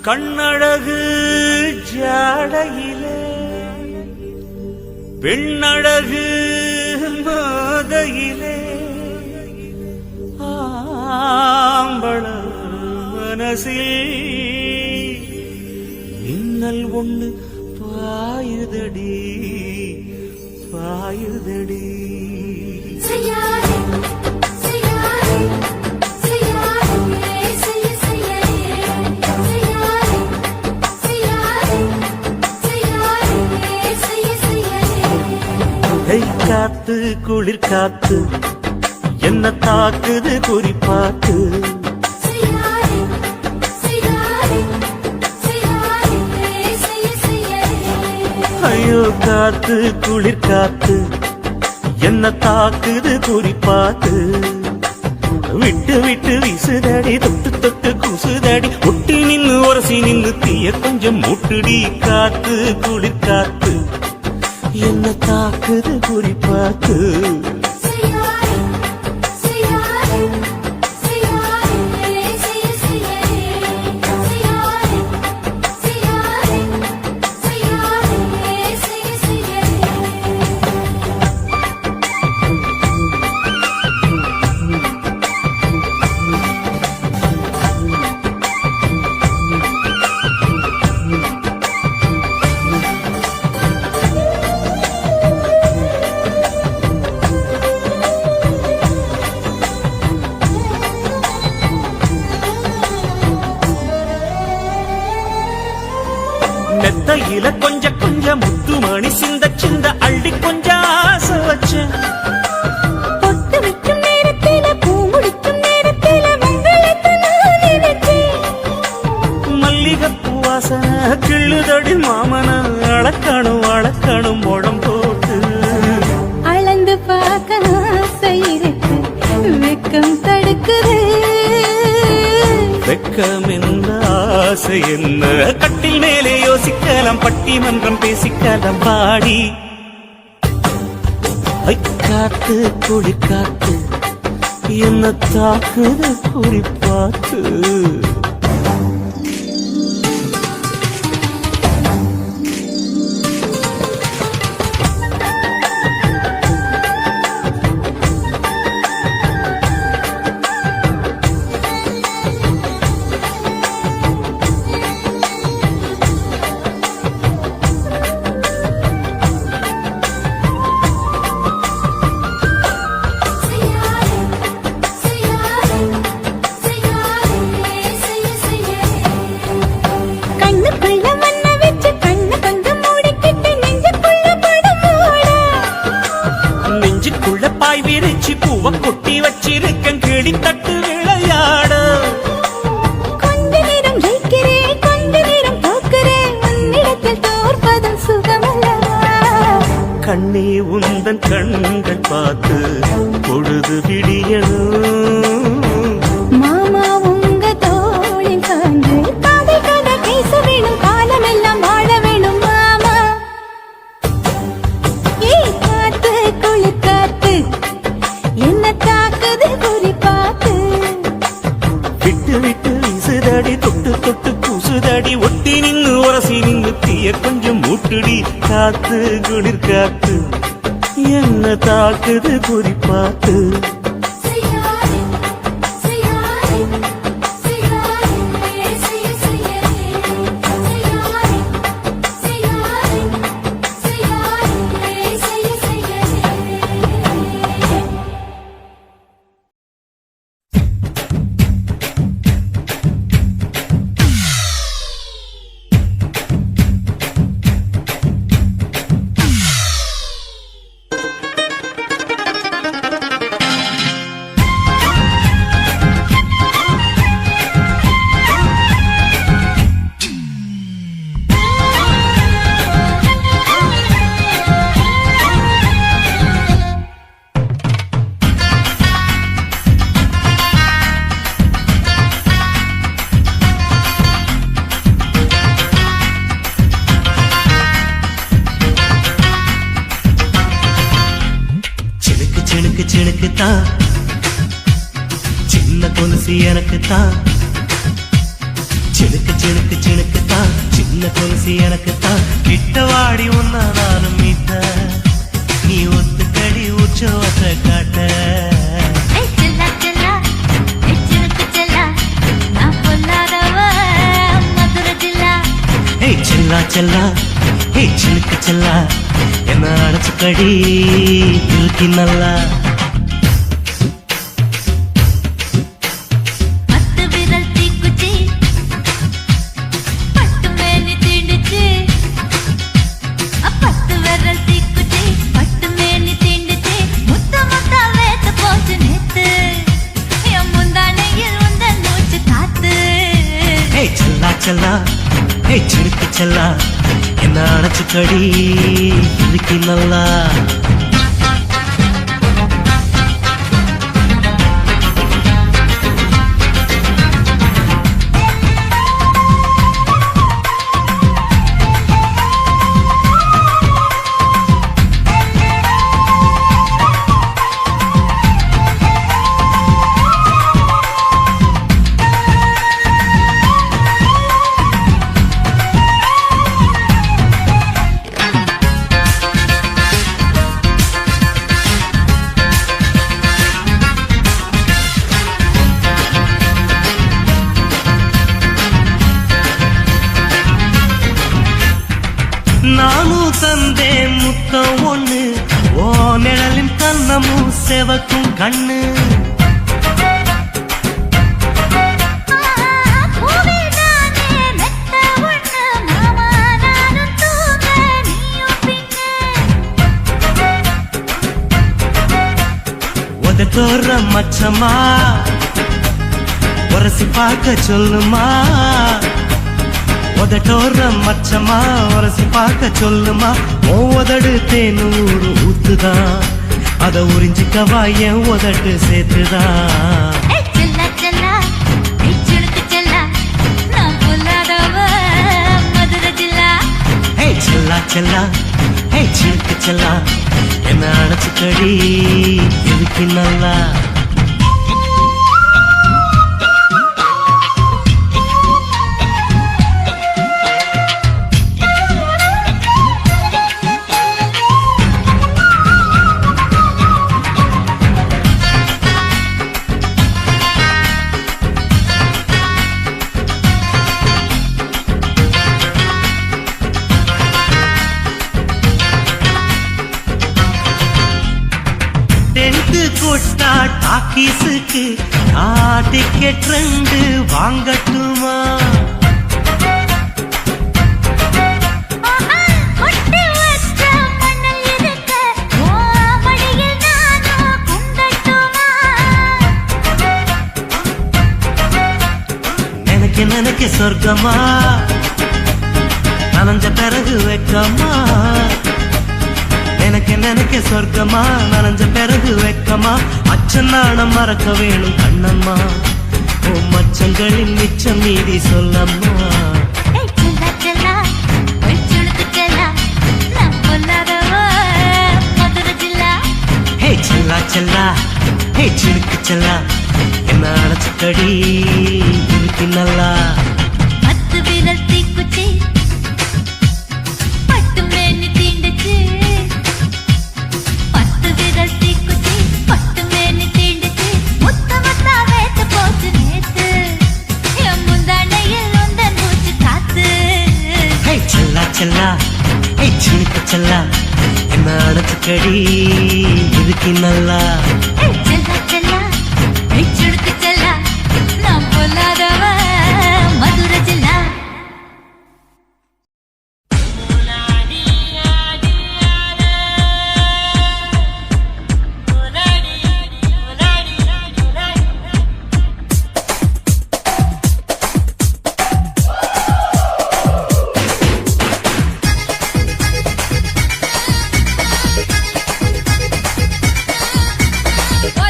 கண்ணழகு ஜாடையிலே பெண்ணழகு மாதையிலே ஆம்பள மனசில் மின்னல் ஒண்ணு பாயுதடி பாயுதடி. காத்து குளிர் காத்து என்ன தாக்குது குறிப்பாத்து. ஐயோ காத்து குளிர் காத்து என்ன தாக்குது குறிப்பாத்து. விட்டு விட்டு வீசுதடி தொட்டு தொட்டு கூசுதடி ஒட்டி நின்னு உரசி நின்னு தீய கொஞ்சம் முட்டுடி. காத்து குளிர் காத்து என்ன தாக்குது குறிப்பாத்து. மெத்தையில கொஞ்ச கொஞ்ச முத்து மணி சிந்த சிந்த அள்ளி கொஞ்ச ஆசை வச்ச. பொட்டு வைக்கும் நேரத்தில பூ முடிக்கும் நேரத்தில மங்களத்தை நான் நினைச்சேன். மல்லிகைப்பூ வாசனை கிள்ளுதடி மாமன அளக்கணும் அளக்கணும் முழம் போட்டு. அளந்து பார்க்க ஆசை இருக்கு வெக்கம் தடுக்குது. வெக்கம் என்ன ஆசை என்ன கட்டில் மேலே யோசிக்கலாம் பட்டிமன்றம் பேசிக்கலாம் பாடி. காத்து குடி காத்து என்ன தாக்குது குறிப்பாத்து. பாய் விரிச்சு பூவ கொட்டி வச்சிருக்கேன் கிளி தட்டு விளையாட. கொஞ்ச நேரம் ஜெயிக்கிறேன் கொஞ்ச நேரம் தோக்கிறேன் உன்னிடத்தில் தோற்பதும் சுகமல்லவா. கண்ணே உந்தன் கண்கள் பார்த்து பொழுது விடியணும். மாமா உங்க தோளில் சார்ந்து காதல் கதை பேச வேணும் காலமெல்லாம் வாழ வேணும் மாமா. காத்து குளிர் காத்து என்ன தாக்குது குறிப்பாத்து. விட்டு விட்டு வீசுதடி தொட்டு தொட்டு கூசுதடி ஒட்டி நின்னு உரசி நின்னு தீய கொஞ்சம் மூட்டுடி. காத்து குளிர் காத்து என்ன தாக்குது குறிப்பாத்து. சிணுக்குத்தான் சின்ன கொலுசு எனக்குத்தான் சிணுக்கு சிணுக்கு சிணுக்கு தான் சின்ன கொலுசு எனக்கு தான் கிட்ட வாடி உன்ன நானும் மீட்ட நீ ஒத்துக்கடி உற்சவத்தை காட்ட செல்லா செல்லா ஹே சிலுக்கு செல்லா என்ன அடைச்சுக்கடி இருக்கு நல்லா செல்லா ஹே சிலுக்கு செல்லா என்ன அடைச்சுக்கடி இருக்கு நல்லா நானும் தந்தேன் முத்தம் ஒண்ணு ஓ நிழலின் கண்ணமும் செவக்கும் கண்ணு உதட்டோர மச்சமா உரசி பார்க்க சொல்லுமா உதட்டோர மச்சமா உரசி பார்க்க சொல்லுமா உதடு தேனூறு ஊத்துதான் அத உறிஞ்சிக்கவா என் உதட்டு சேர்த்துதான் செல்லா செல்லா ஹே சிலுக்கு செல்லா என்ன அடைச்சுக்கடி இருக்கு நல்லா கொட்டா டாக்கீஸுக்கு டிக்கெட் 2 வாங்கட்டுமா நினைக்க சொர்க்கமா நனைஞ்ச பிறகு வெக்கமா நினைக்க சொர்க்கமா நனைஞ்ச பிறகு வெக்கமா அச்சம் நாணம் மறக்க வேணும் கண்ணம்மா ஓ மச்சங்களின் மிச்சம் மீதி சொல்லம்மா ஹே செல்லா செல்லா ஹே சிலுக்கு செல்லா என்ன அடைச்சுக்கடி இருக்கு நல்லா செல்லா ஹே சிலுக்கு செல்லா என்ன அடைச்சுக்கடி இருக்கு நல்லா What?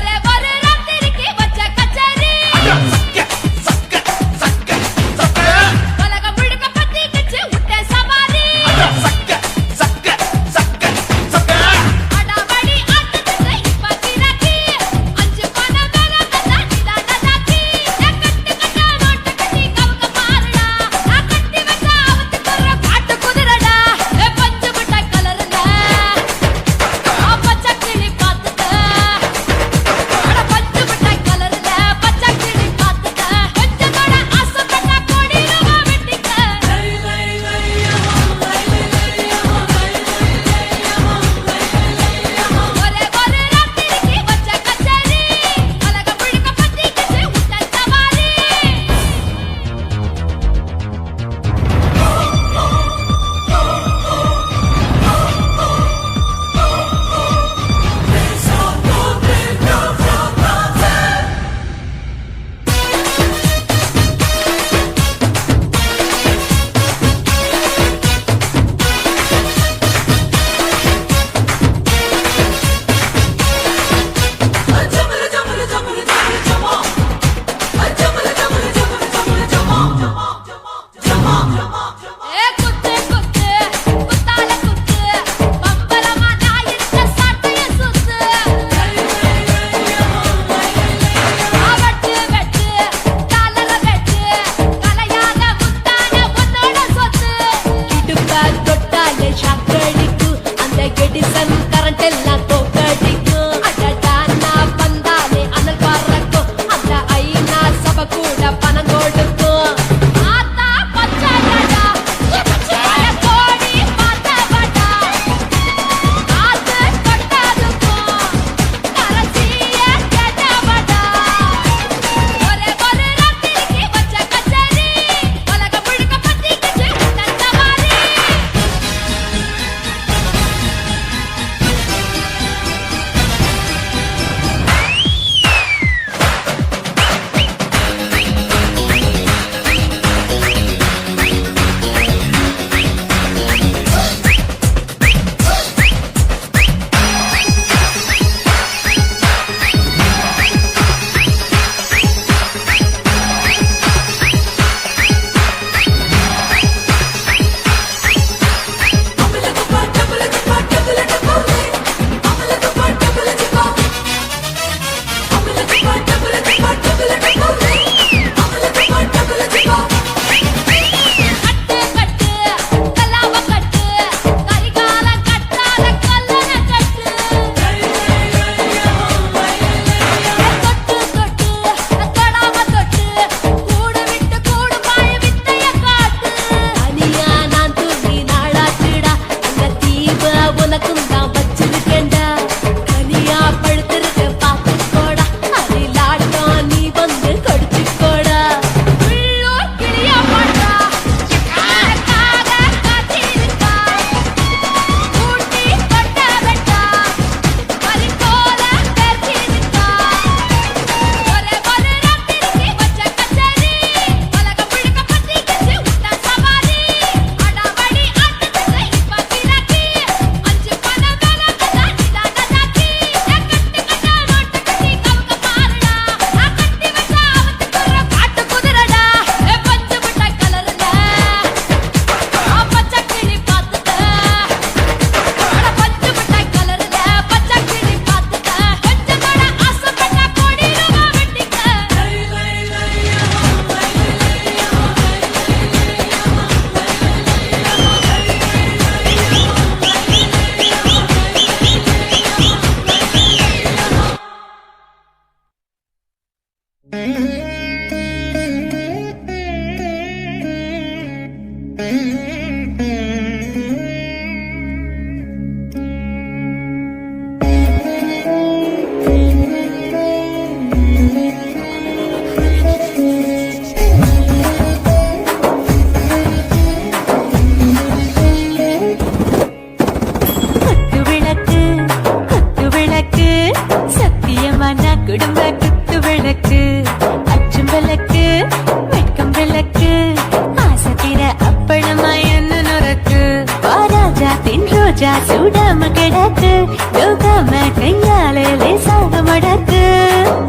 ரோஜா சூடாம கிடக்கு யோகாம கையால லேசாக மடக்கு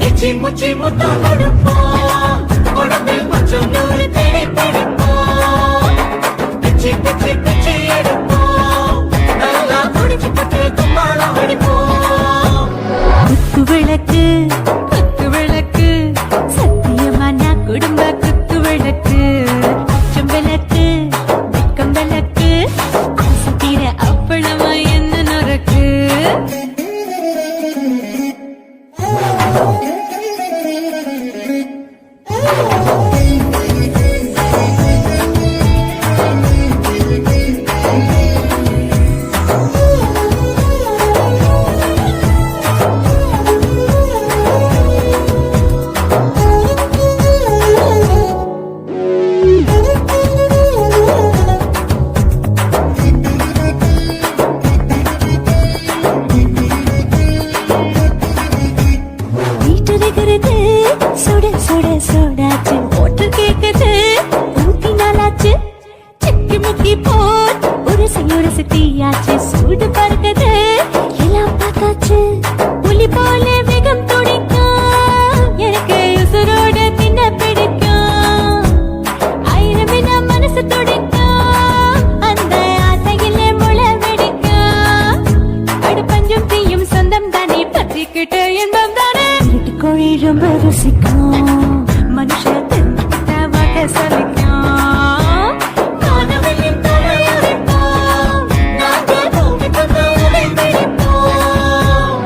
எச்சி முச்சி முத்தம் கொடுப்போம் உடம்பில் கொஞ்சம் நூறு தேடி பிடிப்போம் பிச்சி பிச்சி பிச்சி எடுப்போம் நல்லா குடிச்சு பட்டு கும்மாளம் அடிப்போம் குத்து விளக்கு சத்தியமான குடும்ப குத்து விளக்கு அச்சம் விளக்கு வெக்கம் விளக்கு ஆசை தீர அப்பளமா என்ன நொறுக்கு வீட்டருகிறது சுட சுட சோடாச்சு ஓட்டு கேக்குது ஊத்தி நாளாச்சு சிக்கி முக்கி போர் உரசி தீயாச்சு சூடு பறக்குது எல்லாம் பார்த்தாச்சு புலி போல வேகம் துடிக்கும் எனக்கு உசுரோட தின்ன பிடிக்கும் ஆயிரம் வினா மனசு துடிக்கும் அந்த ஆசையிலே முளை வெடிக்கும் அடு பஞ்சம் தீயும் சொந்தம் தானே பற்றிக்கிட்டு இன்பம் தானே கோழி ரொம்ப ருசிக்கும் மனுஷ தின்ன வாட்ட சலிக்கும் காணவில்லை தலையறிப்போம் நாங்கள் பூமி கொண்டு உடை பிடிப்போம்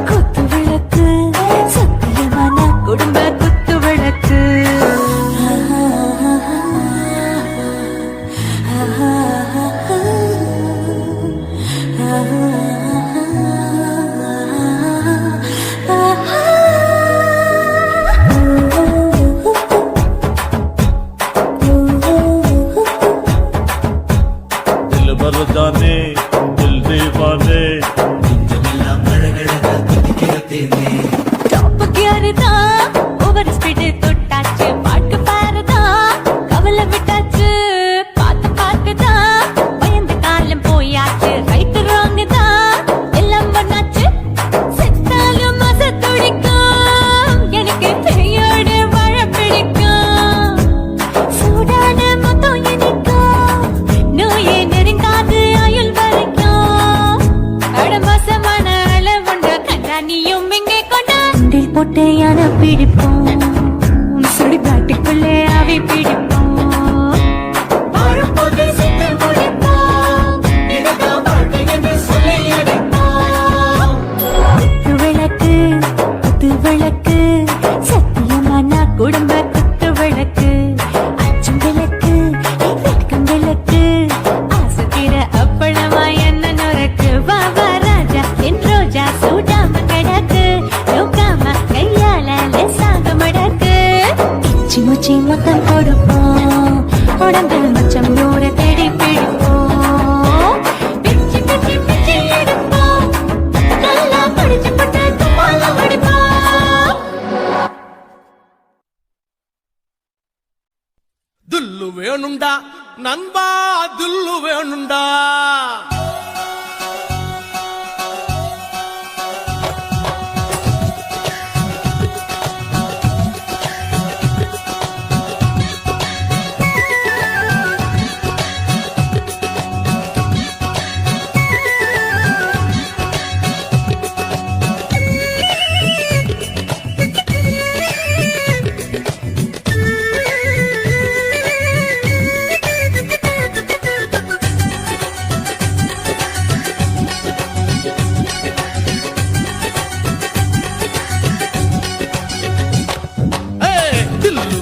குத்து விளக்கு சத்தியமான குடும்ப குத்து விளக்கு दिल भर जाने दिल दीवाने நெஞ்சமெல்லாம் அழகழகா துடிக்கிறதேனே டாப் கியர் தான் ஓவர் ஸ்பீட் தொட்டாச்சு பாட்டு பாருதான் கவலை விட்டாச்சு பார்த்து தான் பயந்து காலம் போயாச்சு ரைட் ராங் தான் எல்லாம் பண்ணாச்சு செத்தாலும் மச துடிக்கும் எனக்கு பெரியோட வாழ பிடிக்கும் சூடான மொத்தம் இனிக்கும் நோயே நெருங்காது ஆயுள் வரைக்கும் அடமோசமான அளவுண்ட கண்ணானியும் இங்கே கொண்ட உண்டில் போட்டு யானை பிடிப்போம் சுடுகாட்டுக்குள்ளே அவை பிடிப்போம் வாழும்போது சித்து முடிப்போம் இதுதான் வாழ்க்கை என்று சொல்லி அடிப்போம் குத்து விளக்கு சத்தியமான குடும்ப குத்து விளக்கு அச்சம் விளக்கு வெட்கம் விளக்கு ஆசை தீர அப்பளமா என்ன நொறுக்கு வா வா ராஜா என் ரோஜா சூடாம கிடக்கு யோகாம கையால லேசாக மடக்கு இச்சி முச்சி மொத்தம் கொடுப்போம் உடம்பில் மச்சம் நூறு தேடி பிடிப்போம் பிச்சி பிச்சி பிச்சி எடுப்போம் நல்லா படிச்சு பட்டு தும்மாளம் அடிப்போம் துல்லு வேணுண்டா நண்பா துல்லு வேணுண்டா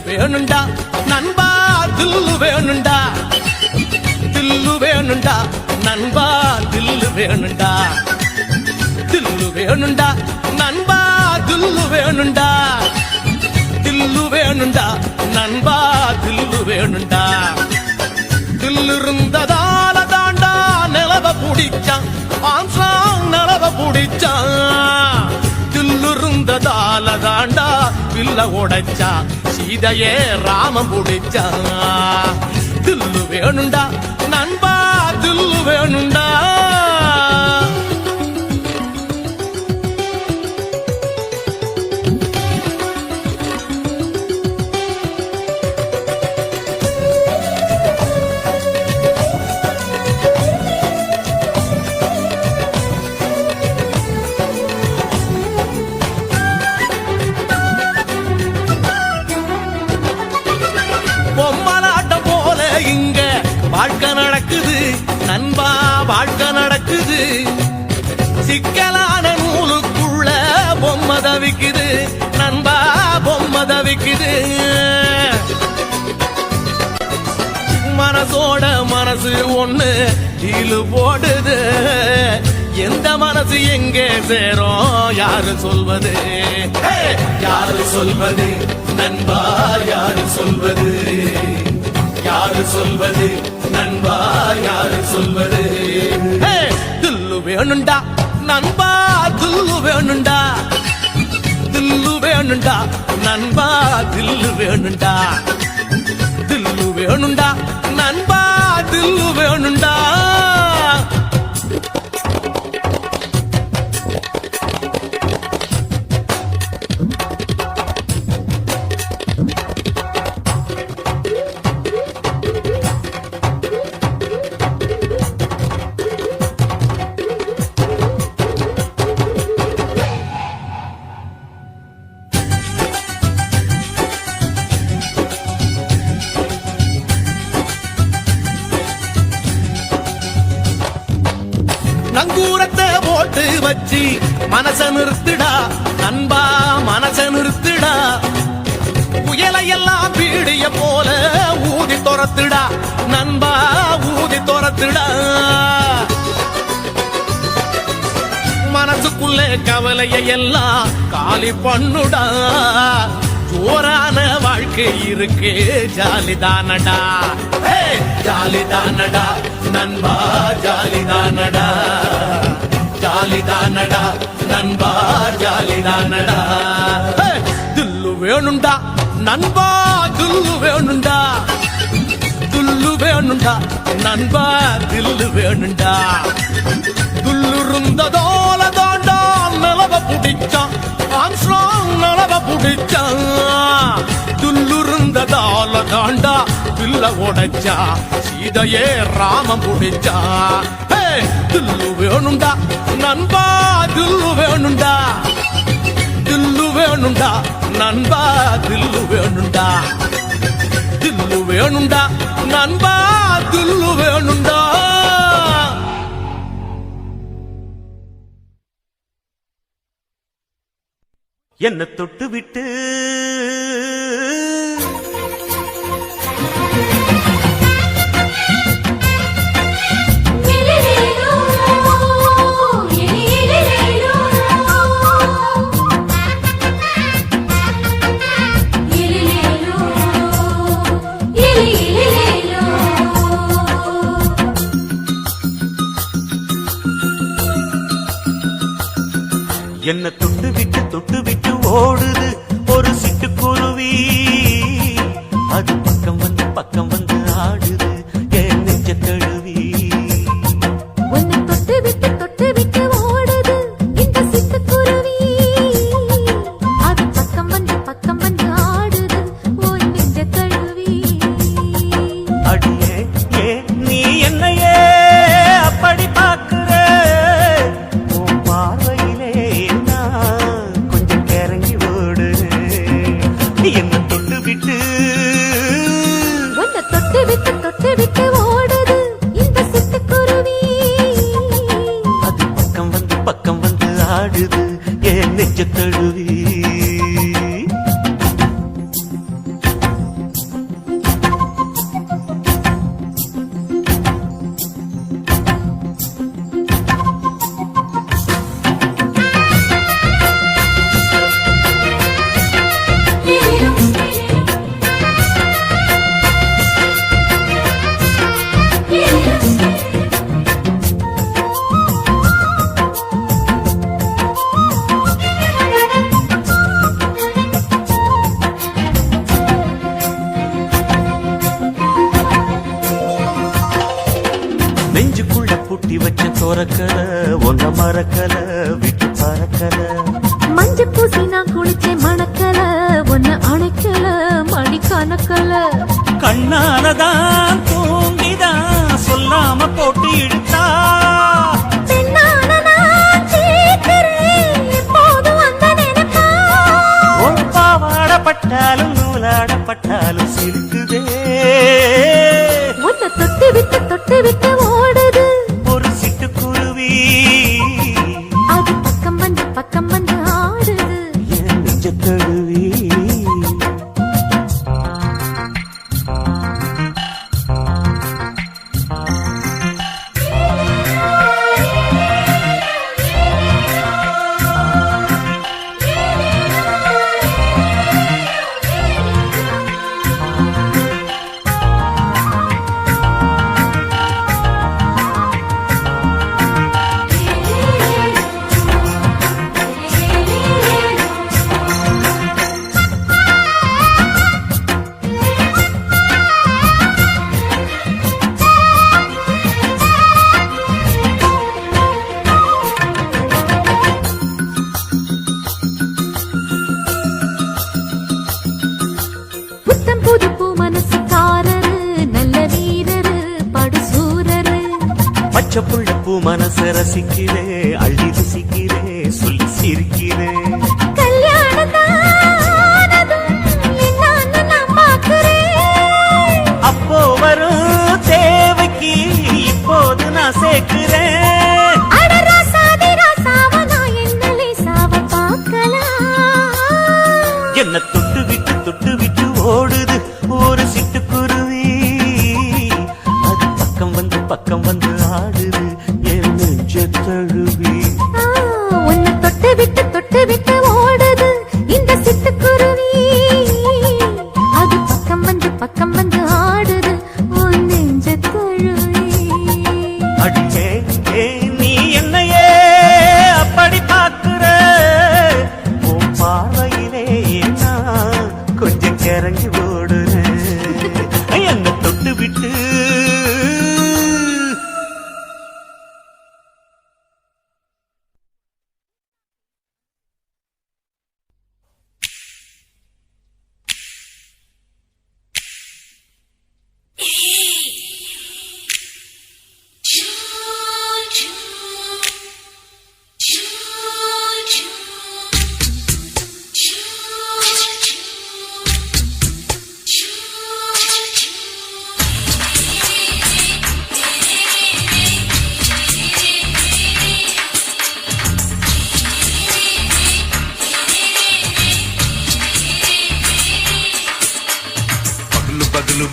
வேணுண்டா நண்பா தில்லு வேணுண்டா தில்லு வேணுண்டா நண்பா தில்லு வேணுண்டா தில்லு வேணுண்டா நண்பா தில்லு வேணுண்டா தில்லு வேணுண்டா நண்பா தில்லு வேணுண்டா தில்லு இருந்ததால தாண்டா நிலவ புடிச்சான் ஆன்சாங் நிலவ புடிச்சான் தில்லு இருந்ததால தாண்டா வில்ல உடைச்சா சீதையே ராமம் புடிச்சான் தில்லு வேணுண்டா நண்பா தில்லு தில்லு வேணுண்டா. பொம்மலாட்டம் போல இங்க வாழ்க்கை நடக்குது நண்பா, வாழ்க்கை நடக்குது. சிக்கலான நூலுக்குள்ள பொம்மை தவிக்குது நண்பா, பொம்மை தவிக்குது. மனசோட மனசு ஒண்ணு கீழு போடுது. எந்த மனசு எங்கே சேரும் யாரு சொல்வது? யாரு சொல்வது நண்பா, யாரு சொல்வது? யாரு சொல்வது நண்பா, யாரு சொல்வது? தில்லு வேணுண்டா நண்பா, தில்லு வேணுண்டா. தில்லு வேணுண்டா நண்பா, தில்லு வேணுண்டா. தில்லு வேணுண்டா நண்பா, தில்லு வேணுண்டா. நங்கூரத்தை போட்டு வச்சு மனச நிறுத்துடா நண்பா, மனச நிறுத்துடா. புயலையெல்லாம் பீடிய போல ஊதி துரத்துடா நண்பா, ஊதி துரத்துடா. மனசுக்குள்ளே கவலையை எல்லாம் காலி பண்ணுடா. ஜோரான வாழ்க்கை இருக்கு ஜாலிதானடா, ஜாலிதானடா நண்பா, ஜாலிதானடா. ஜாலிதானடா நண்பா, ஜாலிதானடா. தில்லு வேணுண்டா நண்பா, தில்லு வேணுண்டா. தில்லு வேணுண்டா நண்பா, தில்லு வேணுண்டா. துள்ளுருந்ததோல தாண்டா நிலவ புடிச்சான் ஆம்ஸ்ட்ராங், நிலவ புடிச்சான். துள்ளுருந்ததால தாண்டா பில்ல உடைச்சா சீதையே ராமம் புடிச்சா. தில்லு வேணுண்டா நண்பா, தில்லு வேணுண்டா. தில்லு வேணுண்டா நண்பா, தில்லு வேணுண்டா. தில்லு வேணுண்டா நண்பா, தில்லு வேணுண்டா. என்ன தொட்டு விட்டு என்ன தொட்டு விட்டு ஓடுது ஒரு சிட்டுக்குருவி. அது பக்கம் வந்து ஆடுது என் நெஞ்ச தழுவி. உன்னை தொட்டு விட்டு ஓடுது இந்த சிட்டுக்குருவி. அது பக்கம் வந்து ஆடுது உன் நெஞ்ச தழுவி. அடியே ஏ நீ என்னையே அப்படி பார்க்கிற? உன் பார்வையிலே நான் கொஞ்சம் கிறங்கி ஓடு. என்ன தொட்டு விட்டு உன்னை தொட்டு துறக்கல ஒன்ன மறக்கல விட்டு பறக்கல மஞ்ச பூசி நான் குளிச்சேன் மணக்கல ஒன்ன அணைக்கல மணி கணக்கல கண்ணாலதான் தூங்கிதான் சொல்லாம போட்டு இழுத்தா பெண்ணான நான் கேட்கிறேன் எப்போதும் அந்த நினைப்பா ஒரு பாவாடப்பட்டாலும் நூலாடப்பட்டாலும் சிரிக்குதே உன்னை தொட்டு விட்டு ஓடுது ஒரு சிட்டுக்குருவி அது பக்கம் வந்து ஆடுது என் நெஞ்ச தழுவி புத்தம் புது பூ மனசுக்காரரு நல்ல வீரரு படுசூரரு பச்சை புள்ள பூ மனச ரசிக்கிறே அள்ளி ருசிக்கிறே சொல்லி சிரிக்கிறே அப்போ வரும் தேவைக்கு இப்போது நான் சேர்க்கிறேன் என்ன தொட்டு விட்டு ஓடுது ஒரு சிட்டுக்குருவி அது பக்கம் வந்து ஆடுது என் நெஞ்ச தழுவி உன்னை தொட்டு விட்டு ஓடுது இந்த சிட்டுக்குருவி அது பக்கம் வந்து ஆடுது உன் நெஞ்ச தழுவி அடியே நீ என்னையே அப்படி பார்க்கிற உன் பார்வையிலே நான் கொஞ்சம் கிறங்கி ஓடுறேன் என்ன தொட்டு விட்டு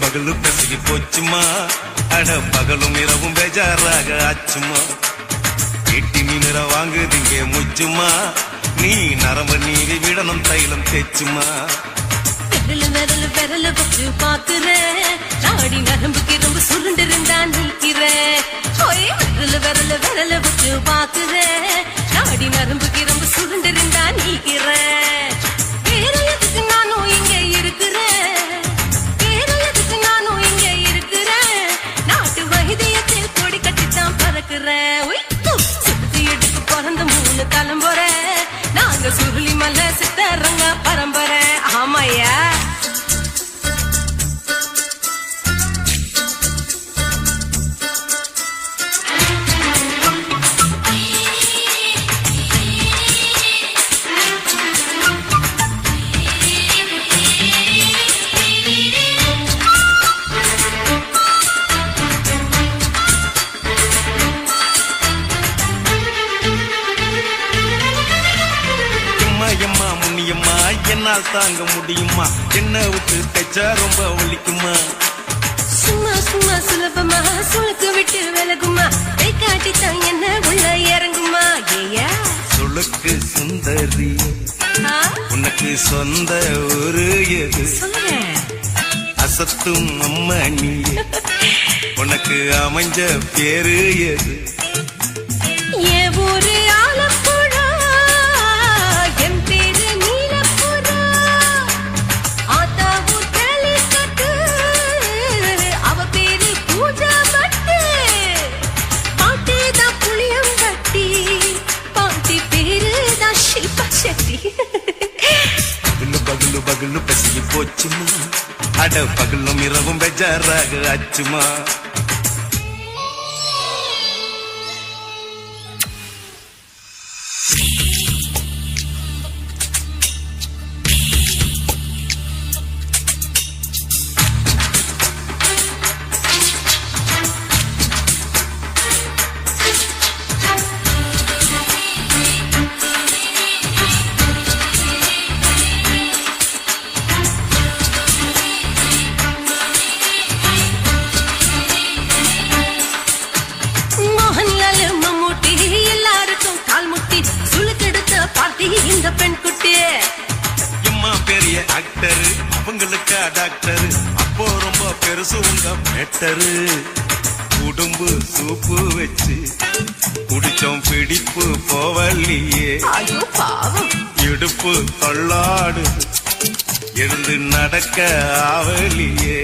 பகலு பசிக்கு போச்சுமா அட பகலும் இரவும் பேஜாராக ஆச்சுமா எட்டி மீனர வாங்குதிங்க முச்சுமா நீ நரம்பு நீவி விடணும் தைலம் தேச்சுமா விரல வச்சு பாக்குறேன் நாடி நரம்புக்கு ரொம்ப சுருண்டு இருந்தா நீக்கிறேன் விரல வச்சு பாக்குறேன் நாடி நரம்புக்கு ரொம்ப சுருண்டு இருந்தா நீக்கிறேன் வேற எதுக்கு நானும் இங்க இருக்கிறேன் நாட்டு வைத்தியத்தில் கொடி கட்டித்தான் பறக்கிறேன் சுத்தி எடுத்து பிறந்த 3 தலைமுறை நாங்க சுருளி மலை சித்தரங்க பரம்பரை ஆமாயா என்னால் தாங்க முடியுமா என்ன விட்டு தைச்சா ரொம்ப வலிக்குமா சும்மா சுலபமா சுளுக்கு விட்டு விலகுமா கை காட்டித்தான் என்ன உள்ள இறங்குமா ஏயா சுளுக்கு சுந்தரி உனக்கு சொந்த ஒரு எது அசத்தும் அம்மா நீ உனக்கு அமைஞ்ச பேரு எது ஏ ஊரு ஆலப்புழா என் பேரு நீலப்புறா ஆத்தாவு தலி கட்டு அவ பேரு பூஜா பட்டு பாட்டேதான் புளி போச்சுமா அட பகலும் இரவும் பெஜாராக ஆச்சுமா இந்த பெண் குட்டி எம்மா பெரிய ஆக்டர் அவங்களுக்கா டாக்டர் அப்போ ரொம்ப பெருசு உங்க மேட்டரு உடம்பு சூப்பு வச்சு குடிச்சோம் பிடிப்பு போவல்லையே ஐயோ பாவம் இடுப்பு தள்ளாடு எழுந்து நடக்க ஆவலியே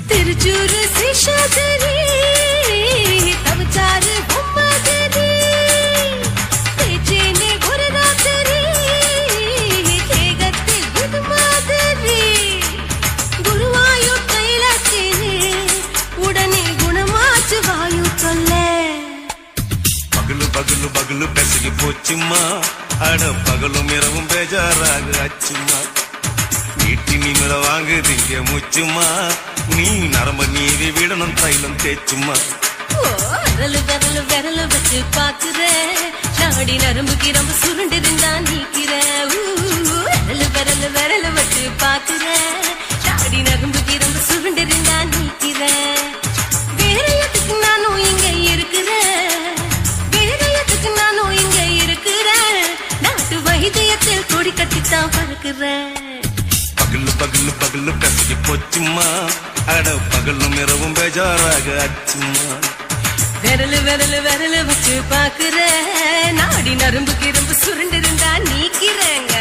திருச்சூர் சேஷாதிரி தவச்சாரு பொம்மாதிரி தேச்சேனே ஒரு ராத்திரி தேகத்தில் இது மாதிரி குருவாயூர் கைலாசேனே உடனே குணமாச்சு வாயு சொல்ல பகலு பகலு பகலு பெசகி போச்சுமா அட பகலும் இரவும் பேஜாராக ஆச்சுமா வீட்டு நிமிர வாங்குதீங்க முச்சுமா நீ நரம்ப நீதி விடணும் தைலம் தேச்சுமா விரலு விரலு விரலு வச்சு பாக்குற நாடி நரம்பு கிரம்பு சுருண்டிருந்தா நீக்கிற விரலு விரலு விரலு வச்சு பாக்குற நாடி நரம்பு கிரம்பு சுருண்டிருந்தா நீக்கிற வேற எதுக்கு நானும் இங்க இருக்கிறேன் வேற எதுக்கு நானும் இங்க இருக்கிறேன் நாட்டு வைத்தியத்தில் கொடி கட்டித்தான் பறக்குறேன் பகலு பகலு பகலு பெசகி போச்சுமா அட பகலும் இரவும் பேஜாராக ஆச்சுமா விரலு விரலு விரலு வச்சு பாக்குற நாடி நரம்பு கிரம்பு சுருண்டிருந்தா நீக்கிறேங்க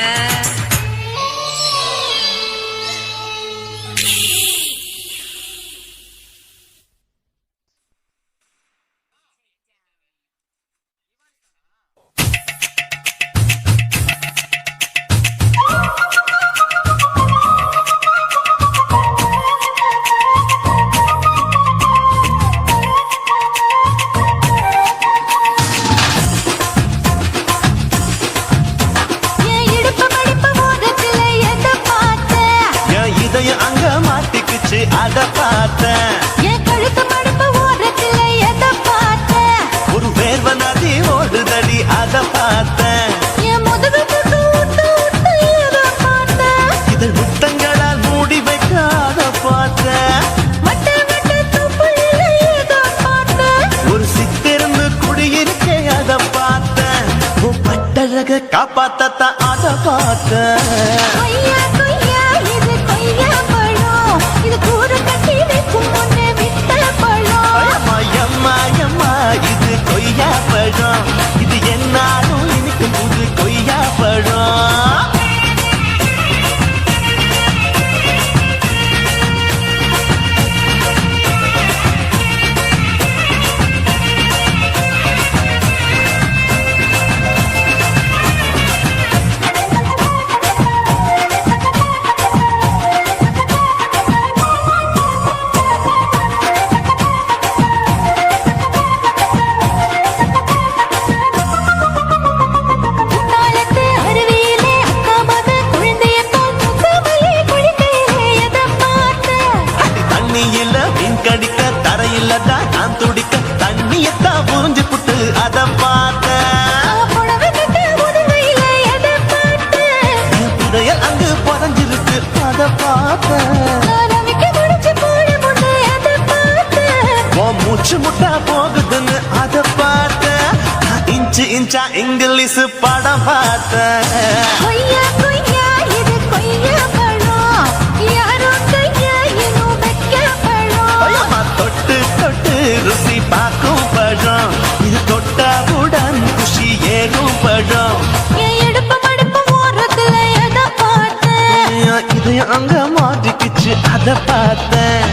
அத பார்த்தேன் என் கழுத்து மடுப்பு ஓரத்துல எதை பார்த்தேன் ஒரு வேர்வ நதி ஓடுதடி அத பார்த்தேன் என் முதுகு புட்டு விட்டு விட்டு எதை பார்த்தேன் இதழ் முத்தங்களால் மூடி வைக்க அத பார்த்தேன் வட்ட வட்ட துப்புல எதை பார்த்தேன் ஒரு சித்திருந்து குடியிருக்க அத பார்த்தேன் உன் பட்டழக காப்பாத்தத்தான் அத பார்த்தேன் கொய்யா கொய்யா இது கொய்யா பழம் இது கூற கட்டி வைக்கும் முன்னே விட்ட பழம் அம்மா இது கொய்யா பழம் இது என்னாலும் இனிக்கும் புது கொய்யா பழம் குத்தாலத்து அருவியிலே அக்கா மக குழந்தைய போல் முகமலே குளிக்கையிலே எதை பார்த்தேன் தண்ணியில மீன் கடிக்க தரையில தான் நான் துடிக்க தண்ணியத்தான் புரிஞ்சு புட்டு அத பார்த்தேன் புடவை கட்ட முதுகையிலே எதை பார்த்தேன் என் புதையல் அங்கு புதஞ்சிருக்கு அத பார்த்தேன் ரவிக்கு முடிச்சு போட முன்னே எதை பார்த்தேன் உன் மூச்சு முட்டா போகுதுன்னு அத பார்த்தேன் நான் இன்ச்சு இன்ச்சா இங்கிலீஷ் படம் பார்த்தேன் கொய்யா கொய்யா இது கொய்யா பழம் யாரோ கையா இன்னும் வைக்க பழம் ஐயம்மா, தொட்டு தொட்டு ருசி பார்க்கும் பழம் இது தொட்டாவுடன் குஷி ஏறும் பழம் என் இடுப்பு மடுப்பு ஓரத்துல எதை பார்த்தேன் என் இதயம் அங்க மாட்டிக்கிச்சு அத பார்த்தேன்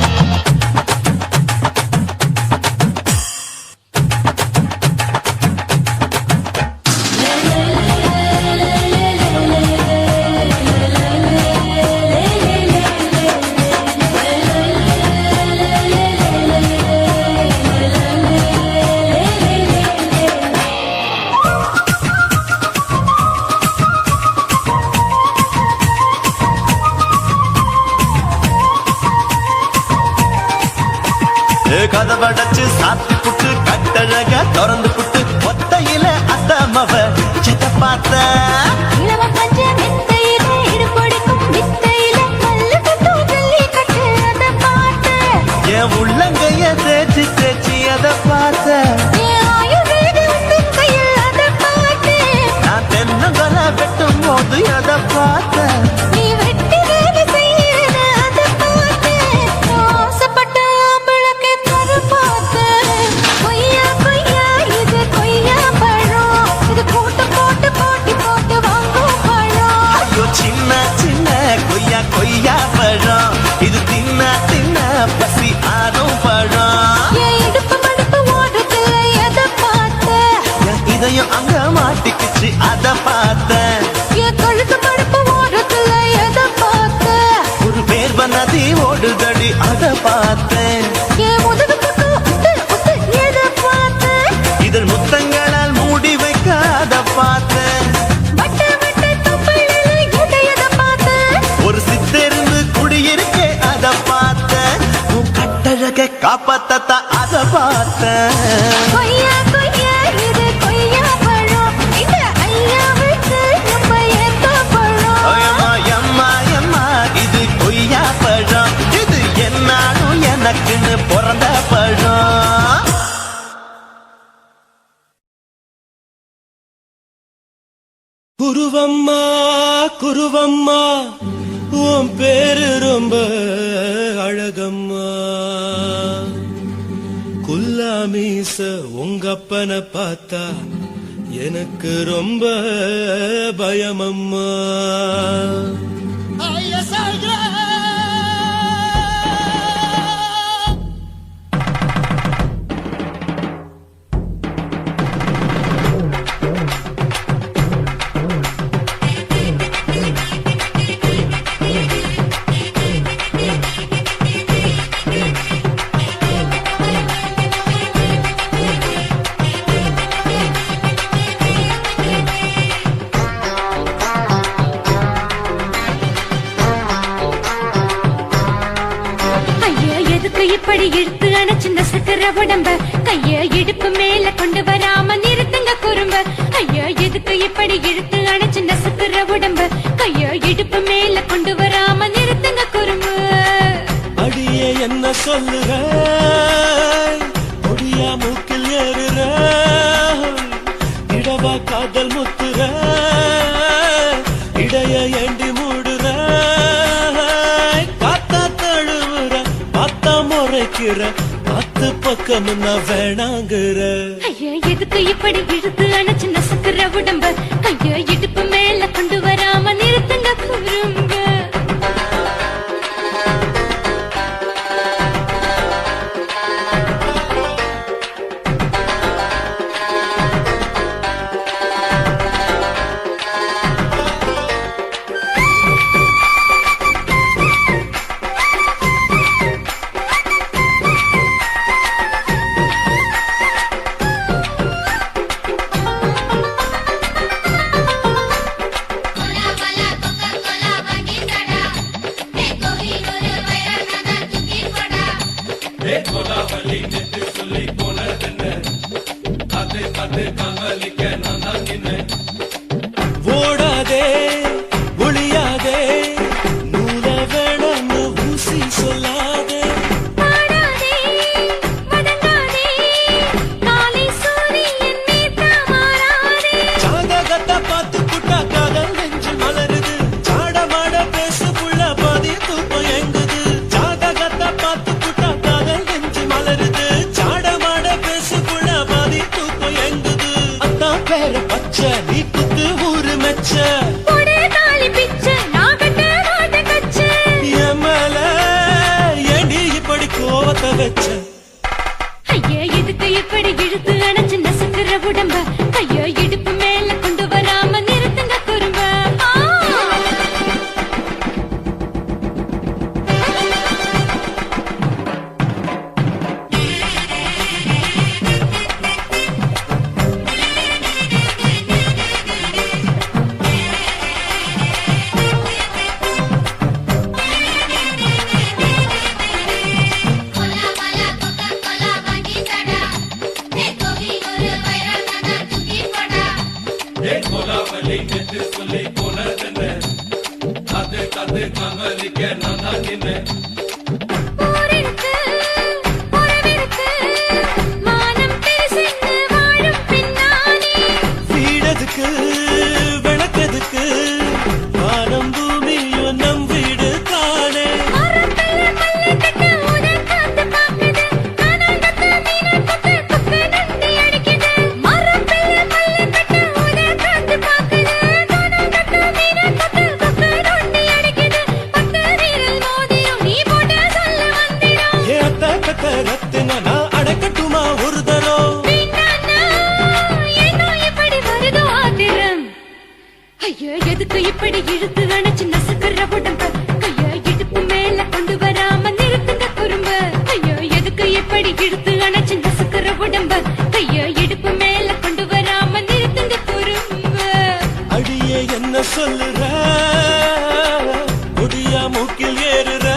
லே கதவடைச்சு சாத்தி புட்டு கட்டழக திறந்து புட்டு ஒத்தையில அத்தமவ சித்த பார்த்த இளவ பஞ்ச மெத்தையில இடுப்பொடிக்கும் வித்தையில மல்லு கட்டும் ஜல்லி கட்டு அத பார்த்த என் உள்ளங்கைய தேய்ச்சி தேய்ச்சி அதை பார்த்த என் ஆயுர்வேத உந்தன் கையில் அத பார்த்த நான் தென்னங்கொலை வெட்டும் போது அதை பார்த்த நீ வெட்டி வேலை செய்யறத அத பார்த்த ஆசைப்பட்ட ஆம்பளக்கு தர பார்த்த கொய்யா கொய்யா இது கொய்யா பழம் இது போட்டு போட்டு போட்டி போட்டு வாங்கும் பழம் ஐயோ சின்ன சின்ன கொய்யா கொய்யா பழம் இது தின்ன தின்ன பசி ஆறும் பழம் என் இடுப்பு மடுப்பு ஓடுறதுல எதை பார்த்த என் இதயம் அங்க மாட்டிக்கிச்சு அதை பார்த்தேன் என் கழுத்து மடுப்பு ஓடுறதுல எதை பார்த்த ஒரு பேர்வ நதி ஓடுதடி அதை பார்த்தேன் என் முதுகு பக்கம் உத்து உத்து எதை பார்த்த இதழ் முத்தங்களால் மூடி வைக்க அதை பார்த்தேன் வட்ட வட்ட தொப்பையில எதை பார்த்த ஒரு சித்தெருந்து குடியிருக்கே அதை பார்த்தேன் உன் கட்டழக காப்பாத்தத்தா அதை பார்த்தேன் கொய்யா கொய்யா இது கொய்யா பழம் இந்த ஐயாவுக்கு நம்ம ஏத்த பழம் அம்மா எம்மா எம்மா இது கொய்யா பழம் இது என்னாலும் எனக்குன்னு பிறந்த பழம் குருவம்மா குருவம்மா உன் பேரு ரொம்ப அழகம்மா குல்லாமீச உங்க அப்பனை பார்த்தா எனக்கு ரொம்ப பயமம்மா ஐயா எதுக்கு இப்படி இழுத்து அணைச்சிருந்த சக்கர உடம்ப கைய இடுப்பு மேல கொண்டு வராம நிறுத்துங்க குறும்ப ஐயா எதுக்கு இப்படி இழுத்து அணைச்சிருந்த சக்கர உடம்ப கைய இடுப்பு மேல கொண்டு வராம நிறுத்துங்க குறும்பு அடியே என்ன சொல்லுற முடியா மூக்கில் ஏறுற இடவா காதல் முத்துற இடைய ஏண்டி மூடுற காத்தா தழுவுற பார்த்தா முறைக்கிற பத்து பக்கம் நான் வேணாங்குற ஐயா எதுக்கு இப்படி இழுத்து அணைச்சிருந்த சக்கர உடம்ப கைய இடுப்பு மேல கொண்டு வராம நிறுத்துங்க குறும்பு ஓடாதே ஒளியாதே நூல வேணும்னு ஊசி சொல்லாதே பாடாதே வதங்காதே காலை சூரியன் மீட்ட மாறாதே ஜாதகத்தை பார்த்து புட்டா காதல் நெஞ்சு மலருது சாடமாட பேசு புள்ள பாதி தூக்கம் எங்குது ஜாதகத்தை பார்த்து புட்டா காதல் நெஞ்சு மலருது சாடமாட பேசு புள்ள பாதி தூக்கம் எங்குது அத்தான் பேர பச்சை நீ குத்து ஊரு மெச்ச போடே தாலி பிச்சை நான் கட்ட மாட்டேன் கச்சை என் மேல ஏண்டி இப்படி கோவத்தை வச்ச ஐயா எதுக்கு இப்படி இழுத்து அணைச்சு நசுக்கிற உடம்ப கையோ இடுப்பு மேல கொண்டு வராம நிறுத்துங்க குறும்ப இழுத்து அணைச்சு நசுக்கிற உடம்ப கைய இடுப்பு மேல கொண்டு வராம நிறுத்துங்க குறும்ப ஐயோ எதுக்கு இப்படி இழுத்து அணைச்சு நசுக்கிற உடம்ப கைய இடுப்பு மேல கொண்டு வராம நிறுத்துங்க குறும்ப அடியே என்ன சொல்லுற முடியா மூக்கில் ஏறுற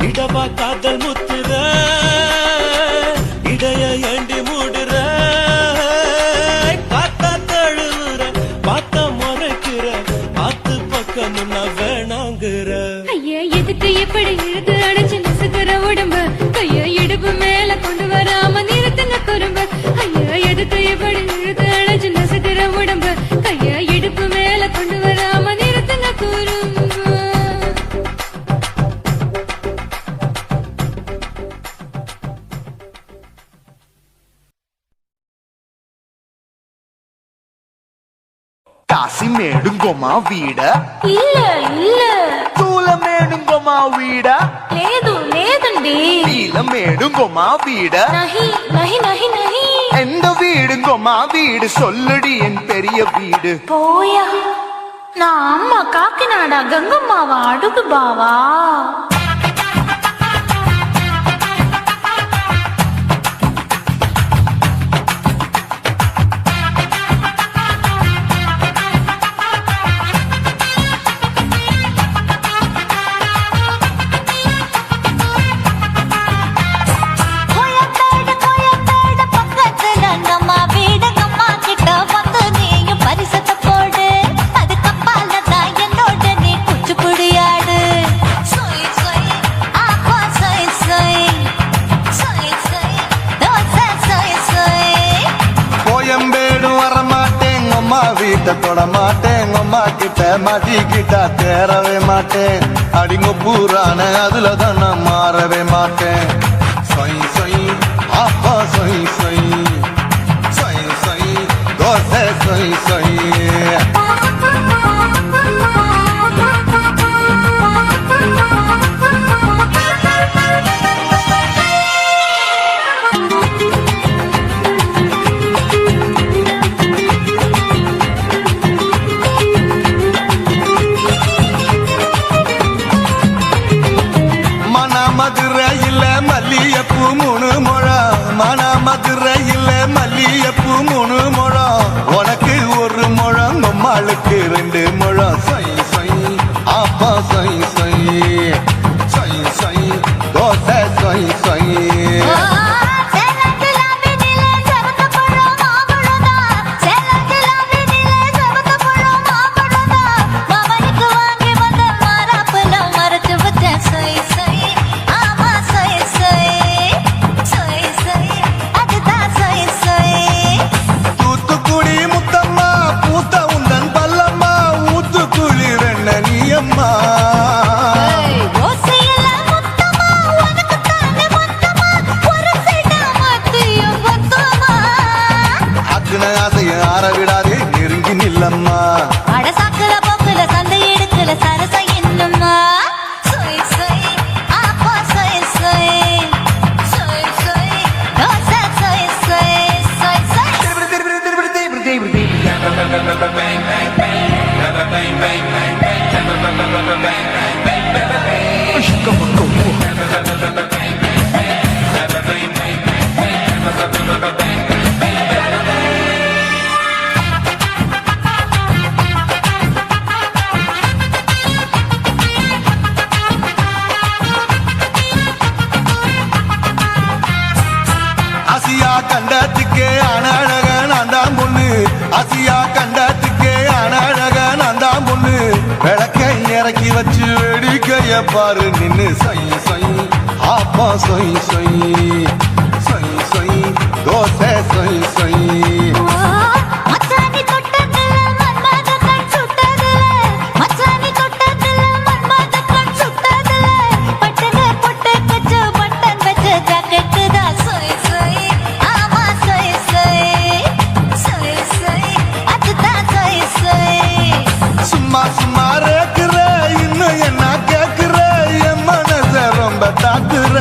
இடவா காதல் முத்துற இடைய ஏண்டி மூடுற காத்தா தழுவுற பார்த்த முறைக்கிற பார்த்து பக்கம் முன்ன வேணாங்குற ஐயா எதுக்கு இப்படி இழுத்து அணைச்சு நசுக்கிற உடம்ப கைய இடுப்பு மேல கொண்டு வராம நிறுத்துங்க குறும்ப ஐயா எதுக்கு இப்படி இழுத்து அணைச்சு நசுக்கிற உடம்ப கைய இடுப்பு மேல கொண்டு வராம நிறுத்துங்க குறும்ப కాశీమేడుంగోమా వీడ இல்ல இல்ல తూలమేడుంగోమా వీడ లేదు లేదండి నీలమేడుంగోమా వీడ நஹி நஹி நஹி நஹி எந்த வீடுங்கோமா வீடு சொல்லுடி என் பெரிய வீடு போயா நான் அம்மா காக்கிநாடா கங்கம்மாவா அடுகு பாவா தொட மாட்டேன் அம்மா கிட்ட மாட்டிக்கிட்டா தேரவே மாட்டேன் அடிங்க பூரான அதுல தான் நான் மாறவே மாட்டேன் சொய் சொய் அப்பா சொய் சொய் சொய் சொய் தோசை சொய் சொய் மதுரையில் மல்லியப்பூ 3 முழம் மதுரையில் மல்லியப்பூ 3 முழம் உனக்கு 1 முழம் நம்மளுக்கு 2 முழம் சொய் சொய் அப்பா சொய் சொய் சொய் சொய் தோசை சொய் சொய் ஆரவிடாதே நெருங்கி நில்லம்மா அடசாக்குல போக்குல சந்தை எடுக்கல சரச என்னம்மா சொய் சொய் அப்பா சொய் சொய் சொய் சொய் தோசை சொய் சொய் சொய் சொய் ஆசியா கண்டத்துக்கே அனழக நான் தான் பொண்ணு ஆசியா கண்டத்துக்கே அனழக நான் தான் பொண்ணு விளக்கை இறக்கி வச்சு வேடிக்கைய பாரு நின்னு சொய் சொய் ஆப்பா சொய் சொய் சொய் சொய் தோசை சொய் சொய் மச்சானி தொட்டதுல மன்மத கண் சுட்டதுல மச்சானி தொட்டதுல மன்மத கண் சுட்டதுல பட்டன பொட்டு கச்சு பட்டன் வச்சு ஜாக்கெட்டு தான் சொய் சொய் ஆமா சொய் சொய் சொய் சொய் அதுதான் சொய் சொய் சும்மா சும்மா ரேக்குற இன்னும் என்ன கேக்குற என் மனச ரொம்ப தாக்குற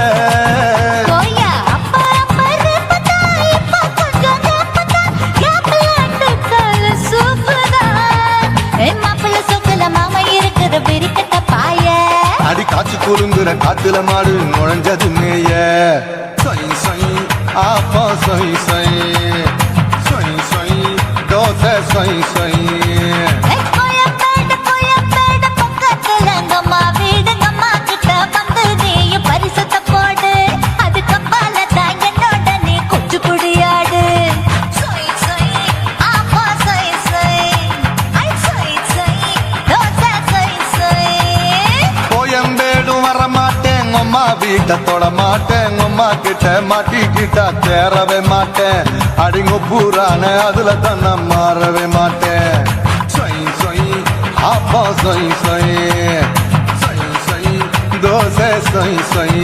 கோயா அப்பா அப்பா ரப்பதா இப்ப கொஞ்சம் ரப்பதா கேப்ல அண்டு கால சூப்பரா ஏ மாப்ப விட காத்துல மாடு நுழைஞ்சது மேய சொய் சொய் ஆப்பா சொய் சொய் சொய் சொய் தோசை சொய் சொய் பக்கத்துல எங்கம்மா வீடு அம்மா கிட்ட வந்து நீயும் பரிசத்தை போடு அது கப்பால தான் என்னோட நீ குச்சி புடியாடு சொய் சொய் ஆப்பா சொய் சொய் ஐ சொய் சொய் தோசை சொய் சொய் கோயம்பேடும் வரமாட்டேன் அம்மா வீட்டை தொட மாட்டேன் அம்மா கிட்ட மாட்டிக்கிட்டா தேரவே மாட்டேன் அடிங்க பூரான அதுல தான் நான் மாறவே மாட்டேன் சொய் சொய் ஆப்பா சொய் சொய் சொய் சொய் தோசை சொய் சொய்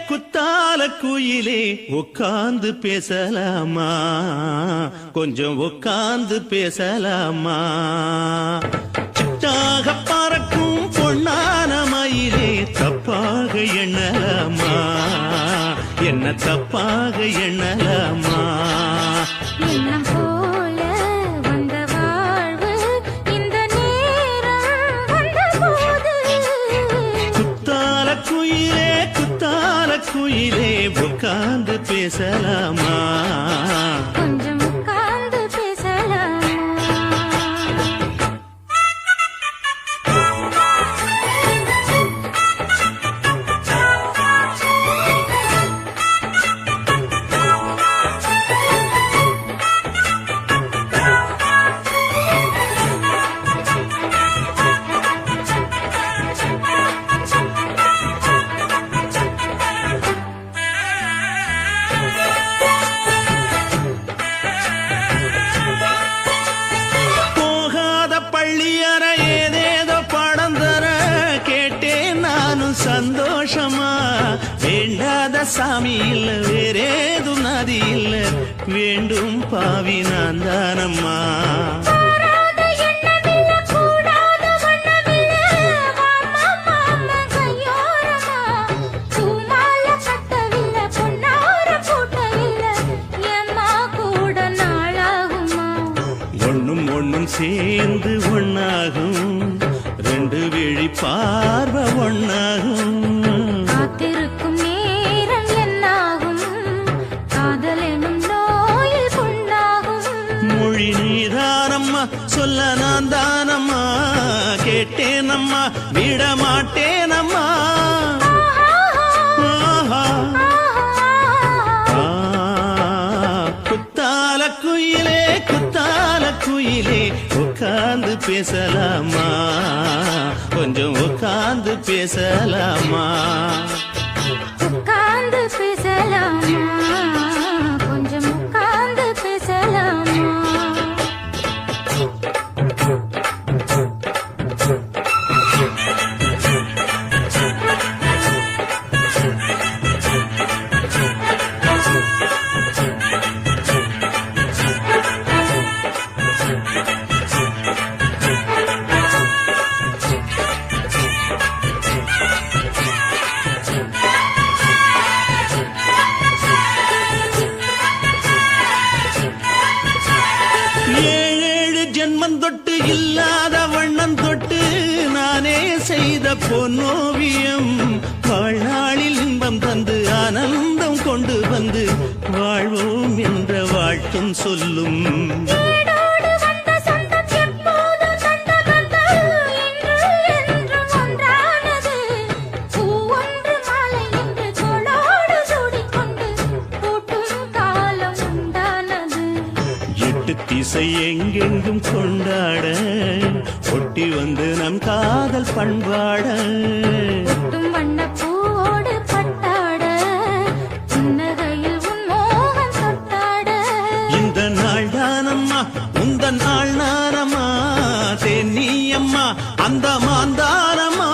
குத்தால குயிலே உட்கார்ந்து பேசலாமா கொஞ்சம் உட்கார்ந்து பேசலாமா சிட்டாக பறக்கும் பொன்னான மயிலே தப்பாக எண்ணலாமா என்ன தப்பாக எண்ணலாமா எண்ணம் போல வந்த வாழ்வு இந்த நேரம் வந்தபோது குத்தால குயிலே உட்கார்ந்து பேசலாமா கொஞ்சம் உட்கார்ந்து பேசலாமா சந்தோஷமா வேண்டாத சாமி இல்ல வேறேது நதி இல்ல வேண்டும் பாவி நான் தானம்மா ஒண்ணும் ஒண்ணும் சேர்ந்து ஒண்ணாகும் ரெண்டு விழி பார்வை ஒண்ணாகும் காத்திருக்கும் நேரம் என்னாகும் காதல் எனும் நோயில் புண்ணாகும் மொழி நீதானம்மா சொல்ல நான் தானம்மா கேட்டேனம்மா விட மாட்டேனம்மா குத்தால குயிலே உட்கார்ந்து பேசலாமா கொஞ்சம் உட்கார்ந்து பேசலாமா உட்கார்ந்து பேசலாமா கொஞ்சம் உட்கார்ந்து பேசலாமா தொட்டு இல்லாத வண்ணம் தொட்டு நானே செய்த பொன்னோவியம் வாழ்நாளில் இன்பம் தந்து ஆனந்தம் கொண்டு வந்து வாழ்வோம் என்ற வாழ்த்தும் சொல்லும் இசை எங்கெங்கும் கொண்டாட ஒட்டி வந்து நம் காதல் பண்பாட ஒட்டும் வண்ணப் பூவோடு பட்டாட புன்னகையில் உன் மோகன் தொட்டாட இந்த நாள் தானம்மா உந்த நாள் நானம்மா தென்னியம்மா அந்த மாந்தானம்மா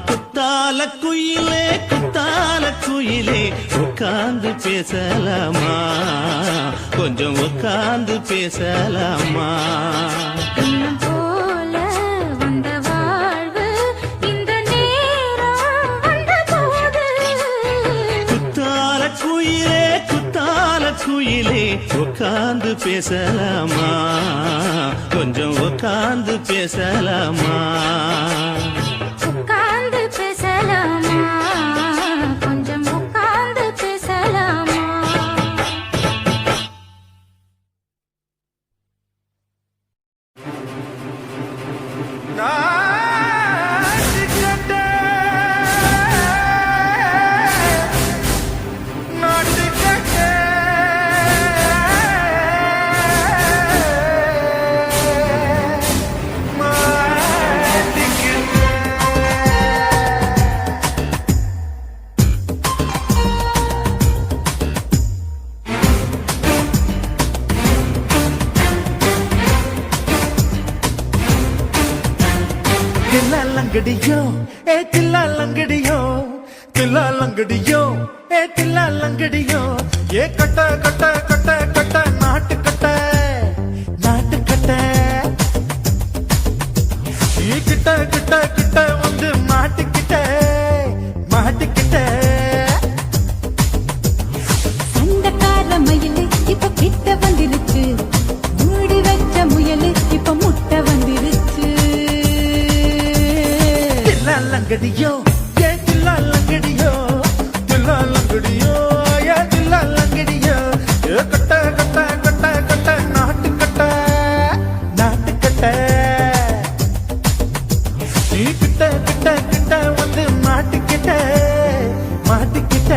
குத்தால குயிலே குத்தால குயிலே உட்கார்ந்து பேசலாமா கொஞ்சம் உட்கார்ந்து பேசலாமா இன்னும் போல வந்த வாழ்வு இந்த நேரம் வந்த போது குத்தால குயிலே உட்கார்ந்து பேசலாமா கொஞ்சம் உட்கார்ந்து பேசலாமா உட்கார்ந்து பேசலாமா கொஞ்சம் உட்கார்ந்து பேசலாமா தில்லாலங்கடியோ ஏ தில்லாலங்கடியோ தில்லாலங்கடியோ ஏ தில்லாலங்கடியோ ஏ கட்ட கட்ட கட்ட கட்ட நாட்டு கட்ட நாட்டு கட்ட நீ கிட்ட கிட்ட கிட்ட வந்து மாட்டிக்கிட்ட மாட்டிக்கிட்ட சண்டக்கார மயிலு இப்ப கிட்ட வந்துருச்சு மூடி வச்ச முயலு இப்ப முட்டை வந்துருச்சு தில்லாலங்கடியோ ஏ தில்லாலங்கடியோ தில்லாலங்கடியோ ஏ தில்லாலங்கடியோ ஏ கட்ட கட்ட கட்ட கட்ட நாட்டு கட்ட நாட்டு கட்ட நீ கிட்ட கிட்ட கிட்ட வந்து மாட்டிக்கிட்ட மாட்டிக்கிட்ட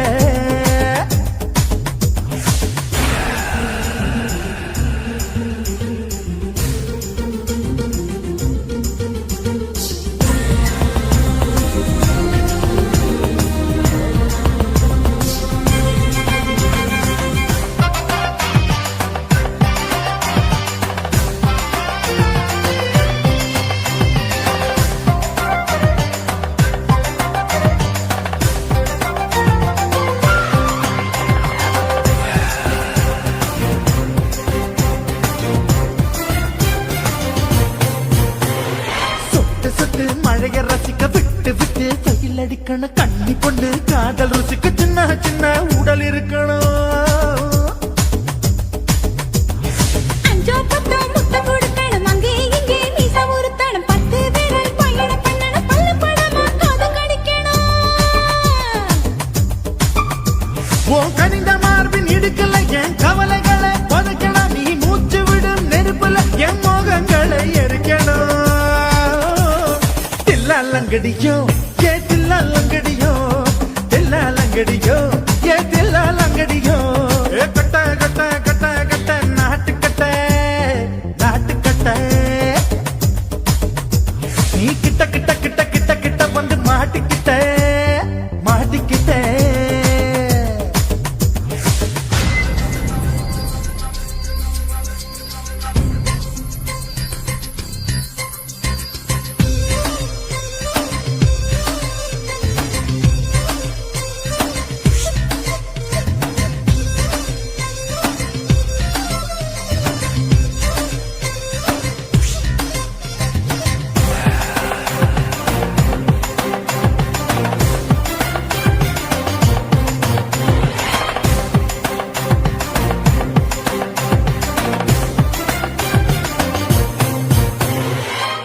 சொட்டு சொட்டு மழைய ரசிக்க விட்டு விட்டு வெயில் அடிக்கணும் கண்ணி பொண்ணு காதல் ருசிக்க சின்ன சின்ன உடல் இருக்கணும் அஞ்சோ பத்தோ முட்டை கொடுக்கணும் அங்கே இங்கே மீச உருத்தணும் 10 விரல் பயணம் பண்ணணும் பல்லு படமா காது கடிக்கணும் உன் கனிந்த மார்பின் இடுக்கல என் கவலைகளை புதைக்கலாம் நீ மூச்சு விடும் நெருப்புல என் மோகங்களை எரிக்கணும் தில்லாலங்கடியோ ஏ தில்லாலங்கடியோ தில்லாலங்கடியோ ஏ தில்லாலங்கடியோ ஏ கட்ட கட்ட கட்ட கட்ட நாட்டு கட்ட நாட்டு கட்ட நீ கிட்ட கிட்ட கிட்ட கிட்ட கிட்ட வந்து மாட்டிக்கிட்ட மாட்டிக்கிட்ட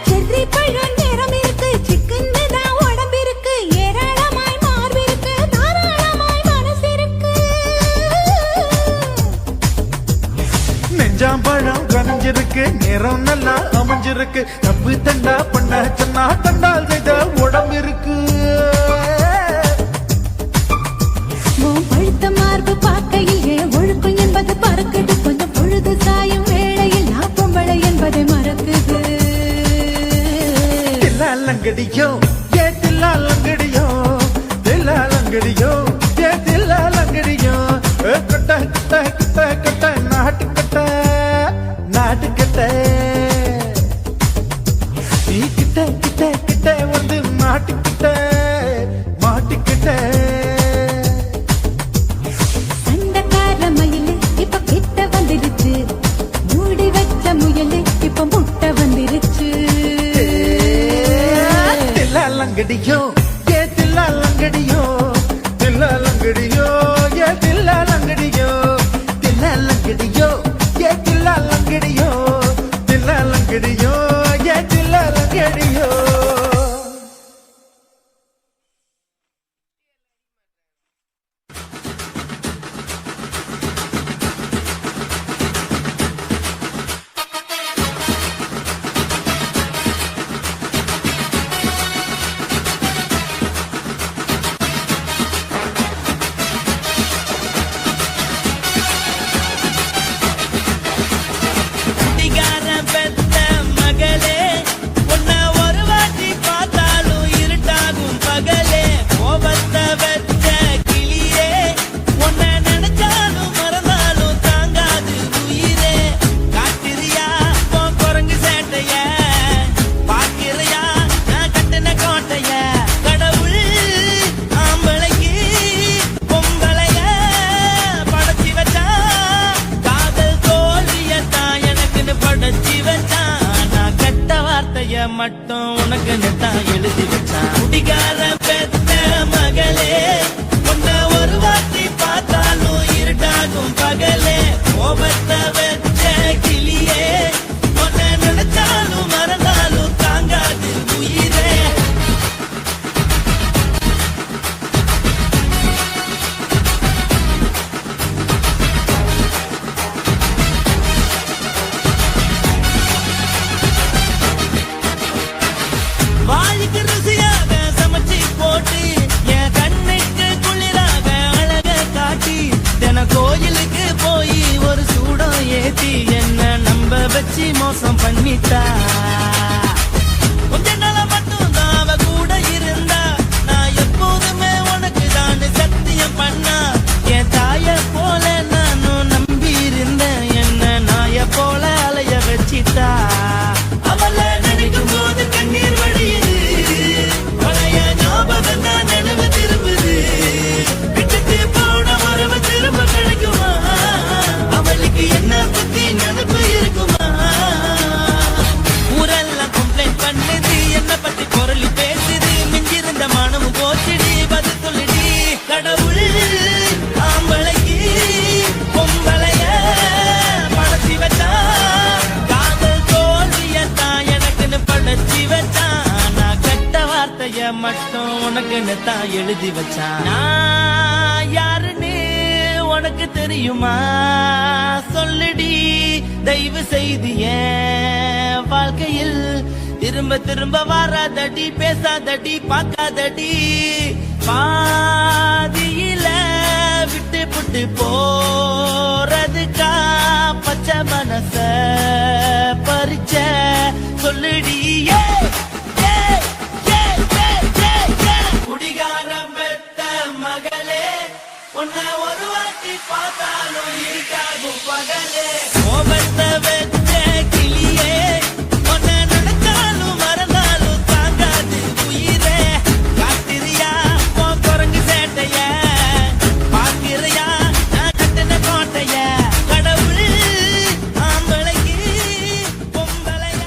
செர்ரி பழம் நிறம் இருக்கு சிக்கன்னு தான் உடம்பு இருக்கு ஏராளமாய் மார்பு இருக்கு தாராளமாய் மனசு இருக்கு நெஞ்சாம்பழம் கனிஞ்சிருக்கு நிறம் நல்லா அமைஞ்சிருக்கு தப்பு தண்டா பண்ண சொன்னா தண்டால் செய்த உடம்பு இருக்கு உன் லங்கடியோ ஏ தில்லா லங்கடியோ தில்லா லங்கடியோ ஏ தில்லா லங்கடியோ கட்ட கட்ட கட்ட கட்ட நாட்டு கட்ட நீ கிட்ட கிட்ட கிட்ட வந்து மாட்டிக்கிட்ட சண்டக்கார மயிலு இப்ப கிட்ட வந்துருச்சு மூடி வச்ச முயலு இப்ப முட்டை வந்துருச்சு தில்லா லங்கடியோ ஏ தில்லா லங்கடியோ தில்லா லங்கடியோ ஏ தில்லா லங்கடியோ தில்லா லங்கடியோ ஏ தில்லா லங்கடியோ தில்லா லங்கடியோ ஏ தில்லா லங்கடியோ மட்டும் உனக்கு தான் எழுதி வச்சான் குடிகார பெத்த மகளே உன்னை ஒரு வாட்டி பார்த்தாலும் இருட்டாகும் பகலே கோபத்தை வச்ச கிளியே உன்னை நினைச்சாலும் மறந்தாலும் தாங்காது உயிரே வாய்க்கு ருசியாக சமைச்சி போட்டு என் கண்ணுக்கு குளிராக அழக காட்டி தின கோயிலுக்கு போய் ஒரு சூடம் ஏத்தி என்ன நம்ப வச்சு மோசம் பண்ணிட்டா கொஞ்ச நாள மட்டும் தான் அவ கூட இருந்தா நான் எப்போதுமே உனக்கு தான் சத்தியம் பண்ணா என் தாய போல நானும் நம்பி இருந்தேன் என்ன நாய போல அலைய வச்சிட்டா அவளை நினைக்கும் போது கண்ணீர் வடியுது பழைய ஞாபகம் தான் நினைவு திரும்புது விட்டுட்டு போன உறவு திரும்ப கிடைக்குமா அவளுக்கு என்ன பத்தி நினைப்பு இருக்குமா ஊரெல்லாம் கம்ப்ளைண்ட் பண்ணுது என்ன பத்தி குரலி பேசுது மிஞ்சிருந்த மானமும் போச்சுடி பதில் சொல்லுடி கடவுள் ஆம்பளைக்கு பொம்பளைய படைச்சி வச்சா காதல் தோல்வியத்தான் எனக்குன்னு படைச்சி வச்சான் நான் கெட்ட வார்த்தைய மட்டும் உனக்குன்னு தான் எழுதி வச்சான் நான் யாருன்னு உனக்கு தெரியுமா சொல்லுடி தயவு செய்து என் வாழ்க்கையில் திரும்ப திரும்ப வராதடி பேசாதடி பார்க்காதடி பாதியில விட்டு புட்டு போறதுக்கா பச்சை மனச பறிச்ச சொல்லுடி குடிகாரம் பெத்த மகளே உன்னை ஒரு வாட்டி பார்த்தாலும் இருக்காகும் பகலே கோபத்தை வச்ச கிளியே உன்னை நினைச்சாலும் மறந்தாலும் தாங்காது உயிரே காத்திரியா உன் குரங்கு சேட்டைய பார்க்கிறியா நான் கட்டின கோட்டைய கடவுள் ஆம்பளைக்கு பொம்பளைய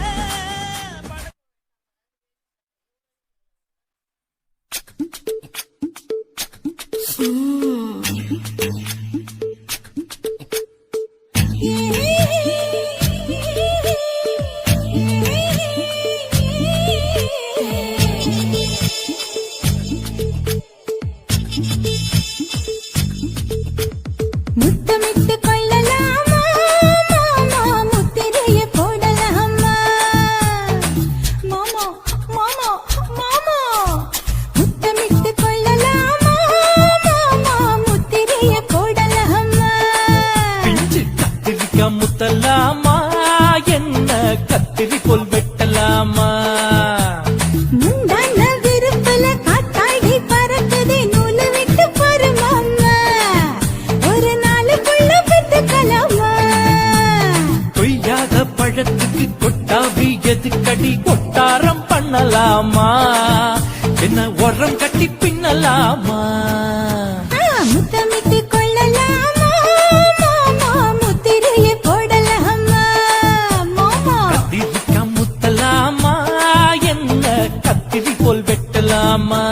பண்ணலாமா என்ன உரம் கட்டி பின்னலாமா முத்தமிட்டு கொள்ளலாமா மாமா முத்திரையை போடலாமா மாமா கத்திரிக்கா முத்தலாமா என்ன கத்திரி போல் வெட்டலாமா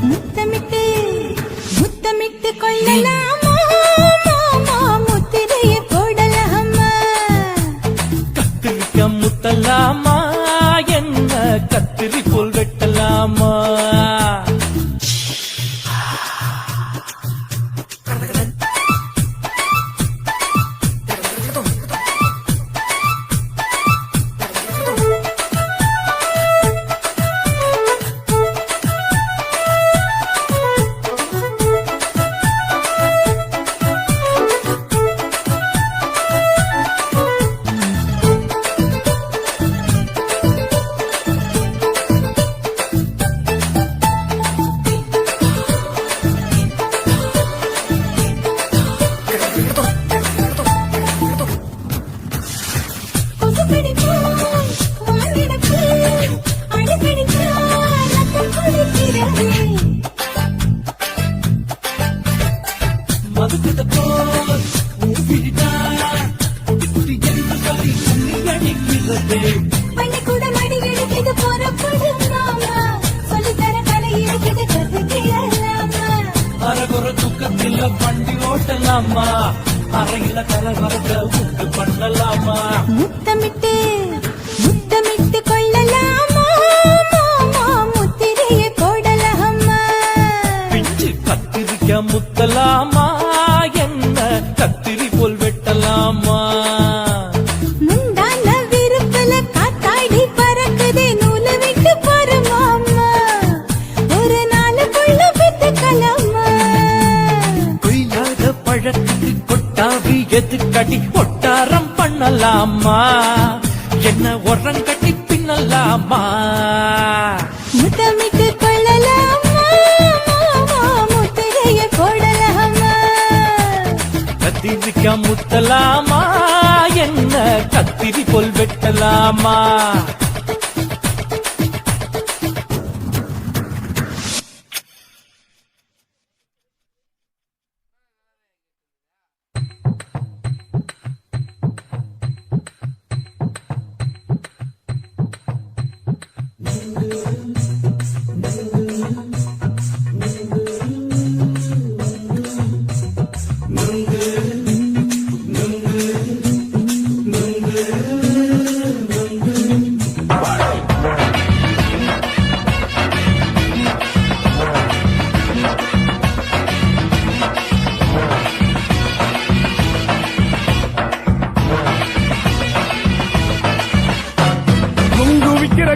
முத்தமிட்டு முத்தமிட்டு கொள்ளலாமா மாமா முத்திரையை போடலாமா கத்திரிக்கா முத்தலாமா என்ன கத்திரி போல் வெட்டலாமா வண்டி ஓட்டலாமா அறையில கலவரத்தை உண்டு பண்ணலாமா முத்தமிட்டு முத்தமிட்டு கொள்ளலாமா மாமா முத்திரையை போடலாமா பிஞ்சு கத்திரிக்கா முத்தலாமா என்ன கத்திரி போல் வெட்டலாமா முந்தான விருப்பல காத்தாடி பறக்குதே நூலை விட்டு போற மாமா ஒரு நாளுக்குள்ள பெத்துக்கலாமா கொய்யாத பழத்துக்கு கொட்டாவி எதுக்கடி ஒட்டாரம் பண்ணலாமா என்ன உரம் கட்டி பின்னலாமா முத்தமிட்டு கொள்ளலாமா மாமா முத்திரையை போடலாமா கத்திரிக்கா முத்தலாமா என்ன கத்திரி போல் வெட்டலாமா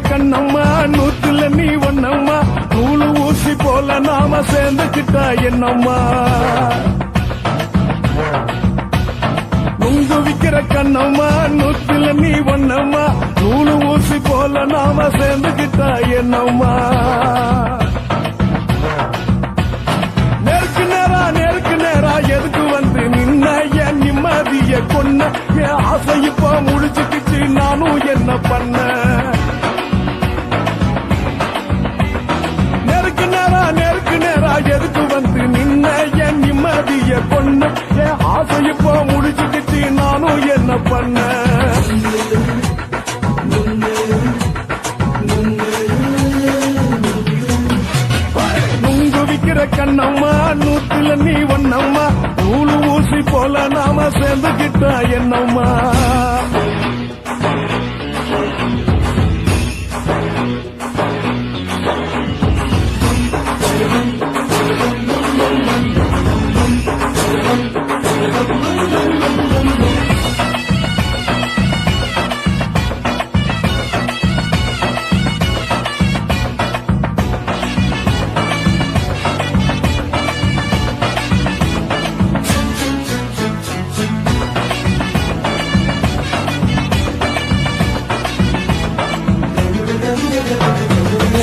கண்ணம்மா நூத்துல நீ ஒன்னம்மா நூலு ஊசி போல நாம சேர்ந்துக்கிட்டா என்னம்மா நுங்கு விக்கிற கண்ணம்மா நூத்துல நீ ஒன்னம்மா நூலு ஊசி போல நாம சேர்ந்துக்கிட்டா என்னம்மா நேருக்கு நேரா எதுக்கு வந்து நின்ன என் நிம்மதிய கொன்ன என் ஆசை இப்ப முடிச்சுக்கிச்சு நானும் என்ன பண்ண நேருக்கு நாம சேர்ந்துகிட்டா என்னம்மா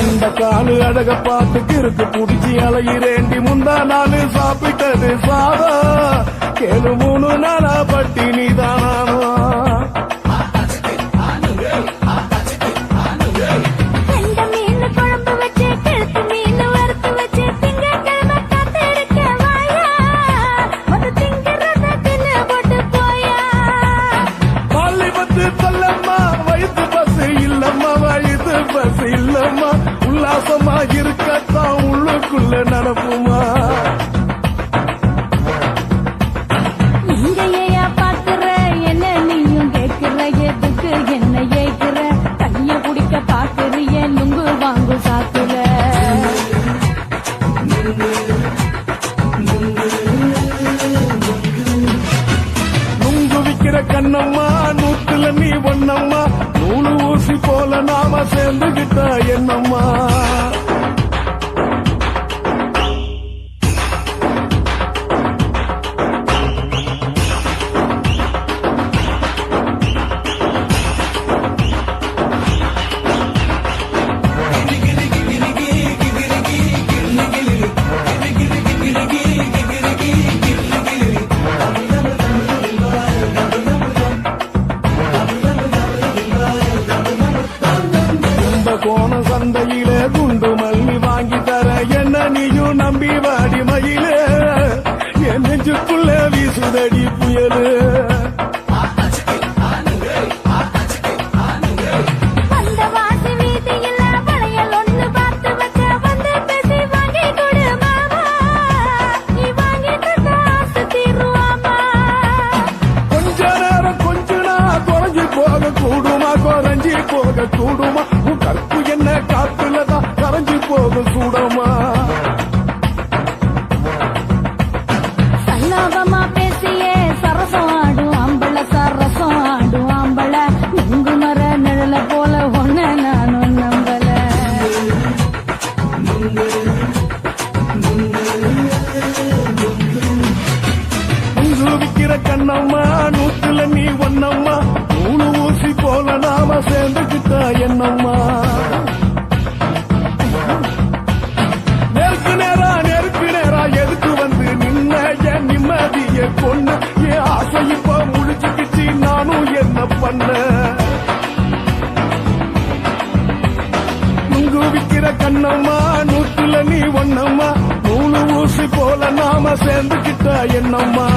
இந்த காலு அழக பார்த்து கிறுக்கு புடிச்சி அலையிறேண்டி முந்தா நாள் சாப்பிட்டது சாதா கேளு 3 நாளா பட்டினி தானானோ கண்ட மீன் குழம்பு வச்சு கழுத்து மீன் வறுத்து வச்சு திங்கட்கிழமை காத்திருக்க வாயா ஒரு திங்கிறத தின்னு போட்டு போயா பள்ளி பத்து சொல்லம்மா வயிற்று பசு இல்லம்மா வயிற்று பசு இல்லம்மா உல்லாசமா இருக்கத்தான் உள்ளுக்குள்ள நடப்புமா நீங்க ஏயா பாக்குற என்ன நீயும் கேட்கிற எதுக்கு என்ன ஏய்க்கிற கைய பிடிக்க பாக்குறிய நுங்கு வாங்கு சாக்குற நுங்கு விக்கிற கண்ணம்மா நூத்துல நீ ஒன்னம்மா நூலு ஊசி போல நாம சேர்ந்துகிட்டா என்னம்மா கோண சந்தையில குண்டு மல்லி வாங்கி தர என்ன நீயும் நம்பி வாடி மயிலே என் நெஞ்சுக்குள்ள வீசுதடி புயலு அந்த வாசி வீதியில வளையல் ஒண்ணு பார்த்து வச்ச வந்து பேசி வாங்கி கொடு மாமா நீ வாங்கிட்டு காசு தீருவாமா கொஞ்ச நேரம் கொஞ்ச நாள் குறைஞ்சி போக கூடுமா குறைஞ்சி போக கூடுமா உன் கற்பு என்ன காத்துலதான் கரைஞ்சி போக கூடுமா சல்லாபமா பேசியே சரசம் ஆடும் ஆம்பள சரசம் ஆடும் ஆம்பள நுங்கு மர நிழல போல ஒன்ன நானும் நம்பல நுங்கு விக்கிற கண்ணம்மா நூத்துல நீ ஒன்னம்மா நூலு ஊசி போல நாம சேர்ந்துகிட்டா என்னம்மா நெருக்கு நேரா எதுக்கு வந்து நின்ன என் நிம்மதிய கொண்டு என் ஆசை இப்ப முடிச்சுக்கிச்சு நானும் என்ன பண்ண நுங்கு விக்கிற கண்ணம்மா நூத்துல நீ ஒன்னம்மா நூலு ஊசி போல நாம சேர்ந்துகிட்டா என்னம்மா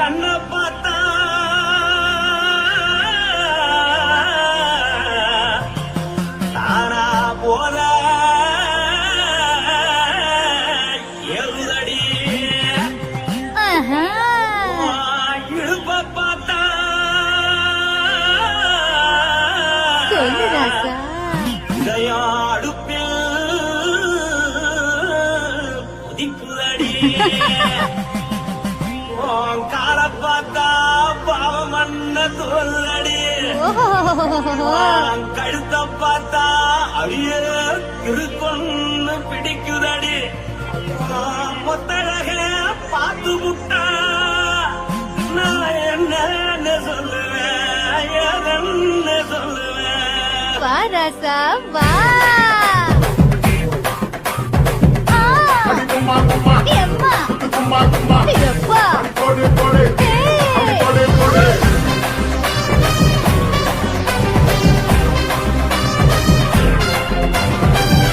கண்ண பார்த்தா தானா போல எழுதடி ஆஹா. இழுப்ப பார்த்தா சொல்லு ராசா. இதயம் அடுப்பில் உதிக்குதடி உன் கால பார்த்தா பாவம் மண்ண சொல்லடி உன் கழுத்த பார்த்தா அழிய திருக்கொன்னு பிடிக்குதடி உன் முத்தழக பார்த்து விட்டா நான் என்ன சொல்லுவேன் எதன்னு சொல்லுவேன் வா ராசா வா. ஆ. எம்மா. எப்பா. ஏய்.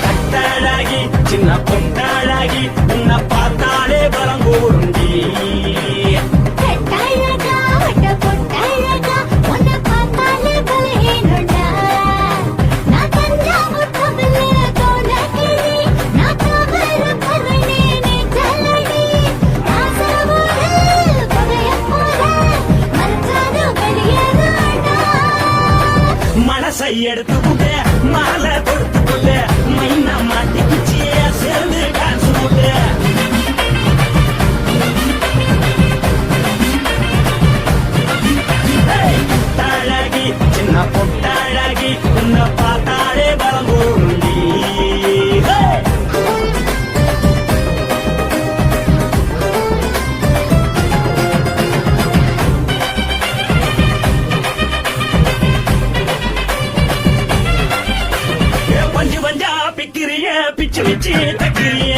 கட்டழகி சின்ன பொட்டழகி உன்னை பார்த்தாலே பலம் கூறுண்டி கட்டழகா, வட்ட பொட்டழகா, உன்னை பார்த்தாலே பலேனுண்டா. நான் தஞ்சாவூர் தமிழே தோலகிரி, நான் தாவர பரணி நீச்சலடி. ஆசையோடு புகையப் போல மறைச்சாலும் வெளியேறாடா. மனசை எடுத்துக்கிட்டு மாலை கொடுத்துக்கிட்டு மைனா மாட்டிக்கிச்சிய சேர்ந்து டான்ஸ் போட்டு பொட்டழகி சின்ன பொட்டழகி உன்னை பார்த்தாலே பலம் கூறுண்டி பஞ்சு பஞ்சா பிக்கிறிய பிச்சு பிச்சு தக்கிறிய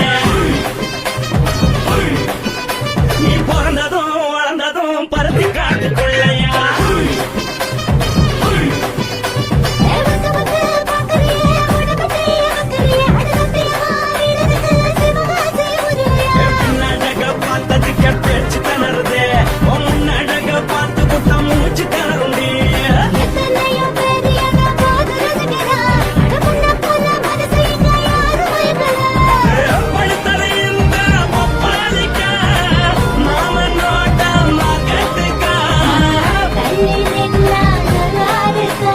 நீ பிறந்ததும் வளர்ந்ததும் பருத்தி காட்டுக்குள்ளையா வந்து வந்து பார்க்கறியே, உடம்பத்தையே பார்க்கறியே, அடுத்தத்தையா வீரனுக்கு சிவகாசி உருவையா. பின்னழக பார்த்ததுக்கு பேச்சு திணறுது முன்னழக பார்த்து புத்தம் மூச்சு திணறுண்டி எத்தனையோ பேர் என்ன போது ரசிக்கிறா. அடமுன்ன போல மனசை இங்க யாரும் வைக்கல. படுத்தது இந்த பப்பாளிக்கா மாமன் நோட்டம் கட்டுக்கா தள்ளி நின்னா நல்லா இருக்கா,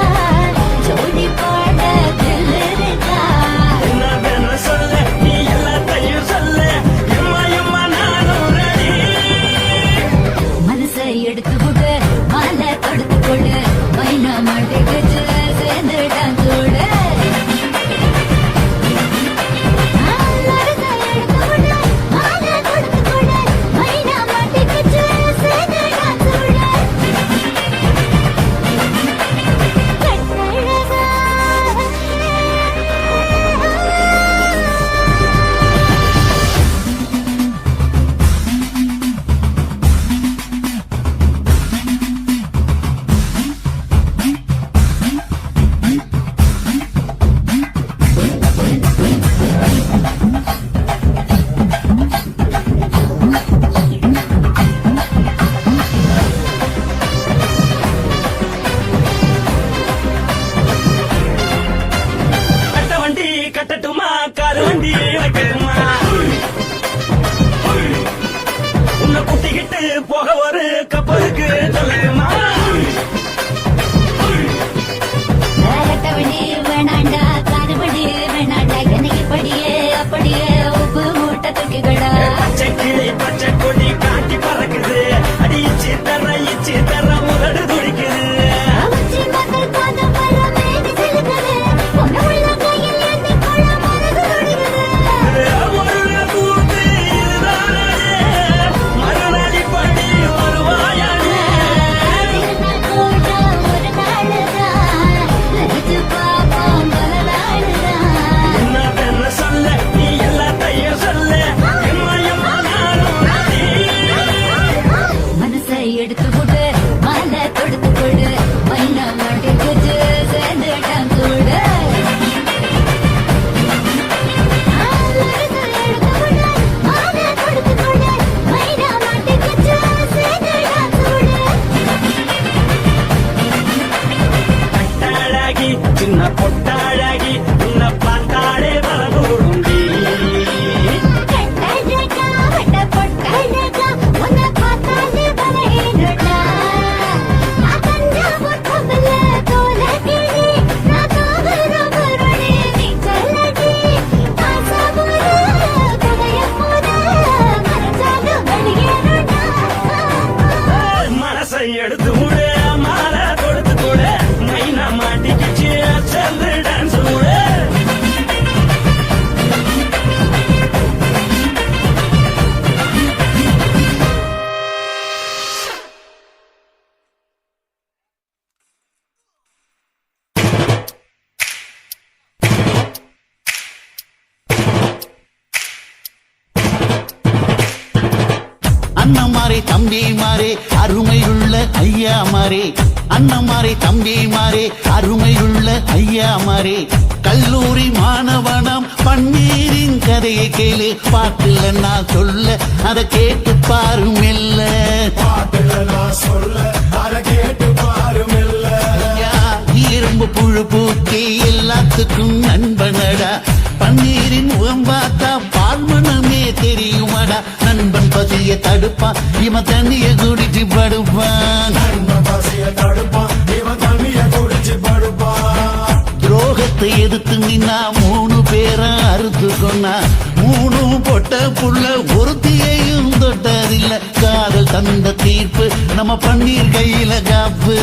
ஜோடி பாட தில் இருக்கா. என்ன சொல்ல நீ எல்லாத்தையும் சொல்ல எம்மா நானும் ரெடி மனசை எடுத்து கொடு, மாலை தொடுத்து கொடு, மைனா மாட்டுக்கு சேர்ந்து டான்ஸ் ஓடு. மனசை எடுத்து கொடு, மாலை தொடுத்து கொடு, மைனா மாட்டுக்கு சேர்ந்து டான்ஸ் ஓடு. கட்டழகா. கட்ட வண்டி கட்டட்டுமா காரு வண்டி வைக்கட்டுமா உன்னை கூட்டிக்கிட்டு போக ஒரு கப்பலுக்கு சொல்லட்டுமா கட்டவண்டி வேணாண்டா, காருவண்டி வேணாண்டா, எனக்கு படியே அப்படியே உப்பு மூட்டை தூக்கிக்கடா. பச்சை கிளி பச்சை கொடி காட்டி பறக்குது அடிச்சு தர முதடு துடிக்குது உச்சி மதர் காதம் வர மேனி சிலுக்குது, பொண்ணு உள்ள கையில் ஏந்தி கொள்ள மனது துடிக்குது. ஒரு கூத்து இதுதானே மறுநாளி படி வருவாயானே அண்ணமாரே தம்பிமாரே அருமையுள்ள ஐயாமாரே அண்ணமாரே தம்பிமாரே அருமையுள்ள ஐயாமாரே கல்லூரி மாணவனம் பன்னீரின் கதையை கேளு பாட்டுல நான் சொல்ல அதை கேட்டு பாரு மெல்ல ஐயா, இரும்பு புழு பூச்சி எல்லாத்துக்கும் நண்பனடா பன்னீரின் முகம் பார்த்தா பால்மனமே தெரியுமடா நண்பன் பசிய தடுப்பான் இவன் தண்ணிய குடிச்சு படுப்பான் துரோகத்தை எதிர்த்து நின்னா 3 பேரை அறுத்து கொன்னா 3 பொட்ட புள்ள ஒருத்தியையும் தொட்டதில்ல காதல் தந்த தீர்ப்பு நம்ம பன்னீர் கையில காப்பு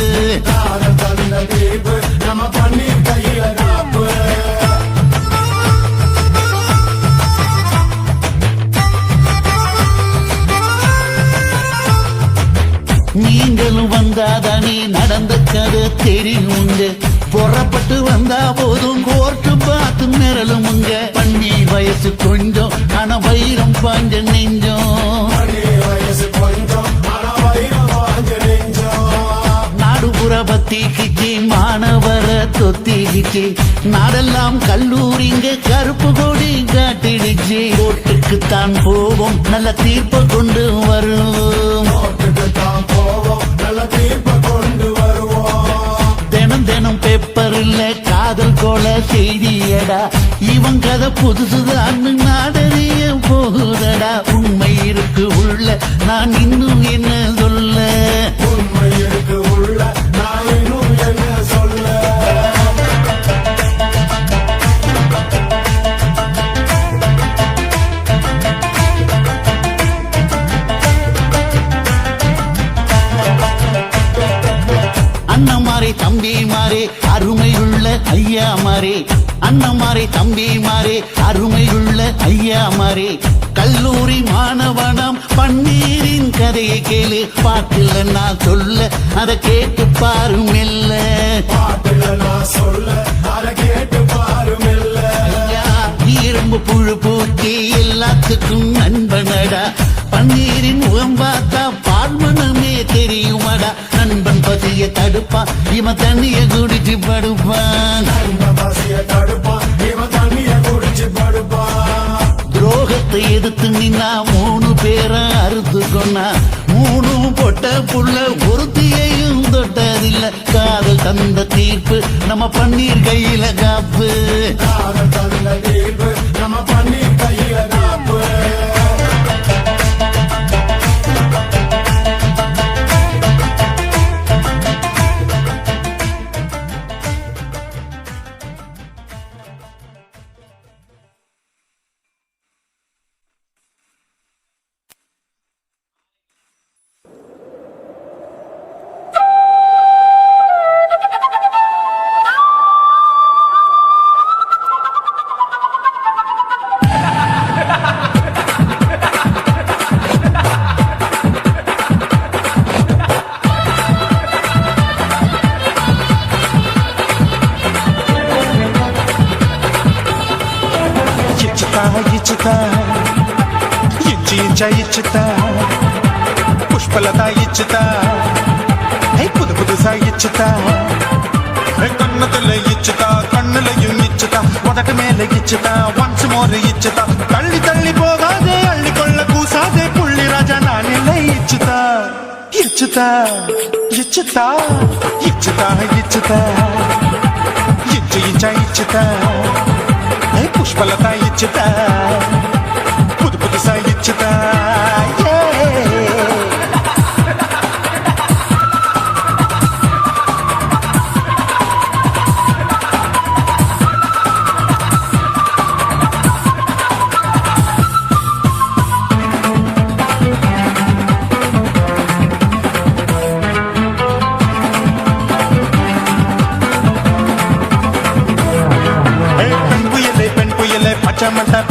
நீங்களும் வந்தாதானே நடந்த கதை தெரியுங்க புறப்பட்டு வந்தா போதும் கோர்ட்டு பார்த்து நிரலுமுங்க பண்ணி வயசு கொஞ்சம் ஆனா வைரம் பாஞ்ச நெஞ்சம் நாடுபுற பத்திக்கிச்சு மாணவர தொத்திக்கிச்சு நாடெல்லாம் கல்லூரிங்க கருப்பு கொடி காட்டிடுச்சு கோர்ட்டுக்குத்தான் போவோம் நல்ல தீர்ப்பை கொண்டு வருவோம் தினம் தினம் பேப்பர்ல காதல் கொல செய்தியடா இவன் கதை புதுசுதான் நாடறிய போகுதடா உண்மை இருக்கு உள்ள நான் இன்னும் என்ன சொல்ல அண்ணமாரே தம்பிமாரே அருமையுள்ள ஐயாமாரே அண்ணமாரே தம்பிமாரே அருமையுள்ள ஐயாமாரே கல்லூரி மாணவனம் பன்னீரின் கதையை கேளு பாட்டுல நான் சொல்ல அதை கேட்டு பாரு மெல்ல ஐயா, இரும்பு புழு பூச்சி எல்லாத்துக்கும் நண்பனடா பன்னீரின் முகம் பார்த்தா பால்மனமே தெரியுமடா நண்பன் பசிய தடுப்பான் இவன் தண்ணிய குடிச்சு படுப்பான் துரோகத்தை எதிர்த்து நின்னா 3 பேரை அறுத்து கொன்னா 3 பொட்ட புள்ள ஒருத்தியையும் தொட்டதில்ல காதல் தந்த தீர்ப்பு நம்ம பன்னீர் கையில காப்பு இச்சுதா புஷ்பலதா இச்சுதா புது புதுசா இச்சுதா கண்ணத்துல இச்சுதா கண்ணுலையும் இச்சுதா உதட்டு மேல இச்சுதா ஒன்ஸ் மோர் இச்சுதா தள்ளி தள்ளி போகாதே அள்ளி கொள்ள கூசாதே புள்ளி ராஜா நான் இல்லை இச்சுதா இச்சுதா இச்சுதா இச்சுதா இச்சுதா இச்சு இச்சா இச்சுதா புஷ்பலதா இச்சுதா புது புதுசா இச்சுதா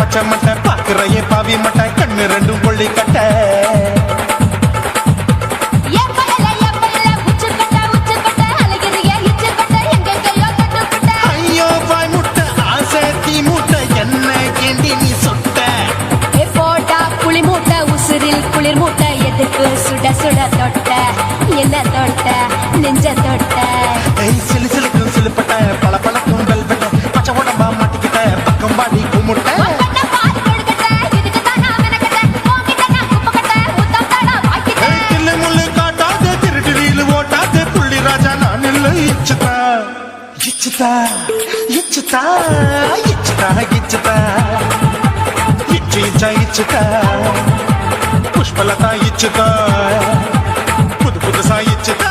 பச்சை மட்டை பாக்குறையே பாவி மட்டை கண்ணு ரெண்டும் கொள்ளி கட்ட ஐயோ பாய் முட்டை ஆசை தீ மூட்டை என்ன கேண்டி நீ சொட்ட போட்டா புளி மூட்டை உசுரில் குளிர் மூட்டை எதுக்கு சுட தொட்ட என்ன தொட்ட நெஞ்ச தொட்ட ஏய் சிலு சிலுக்கும் சிலுப்பட்ட பல பழக்கும் வெல்வெட்ட பச்சை உடம்பா மாட்டிக்கிட்ட பக்கம் பாடி குமுட்ட உன்கிட்ட பால் கொடுக்கட்ட, இதுக்குத்தான் நான் மெனக்கட்ட. உன்கிட்ட நான் குப்பக்கட்ட, உத்தம் தடா வாய்க்கிட்ட. ஏய் தில்லு முள்ளு காட்டாதே திருட்டு ரீலு ஓட்டாதே புள்ளி ராஜா நான் இல்லை இச்சுதா இச்சுதா இச்சுதா இச்சுதா இச்சுதா இச்சு இச்சா இச்சுதா புஷ்பலதா இச்சுதா புது புதுசா இச்சுதா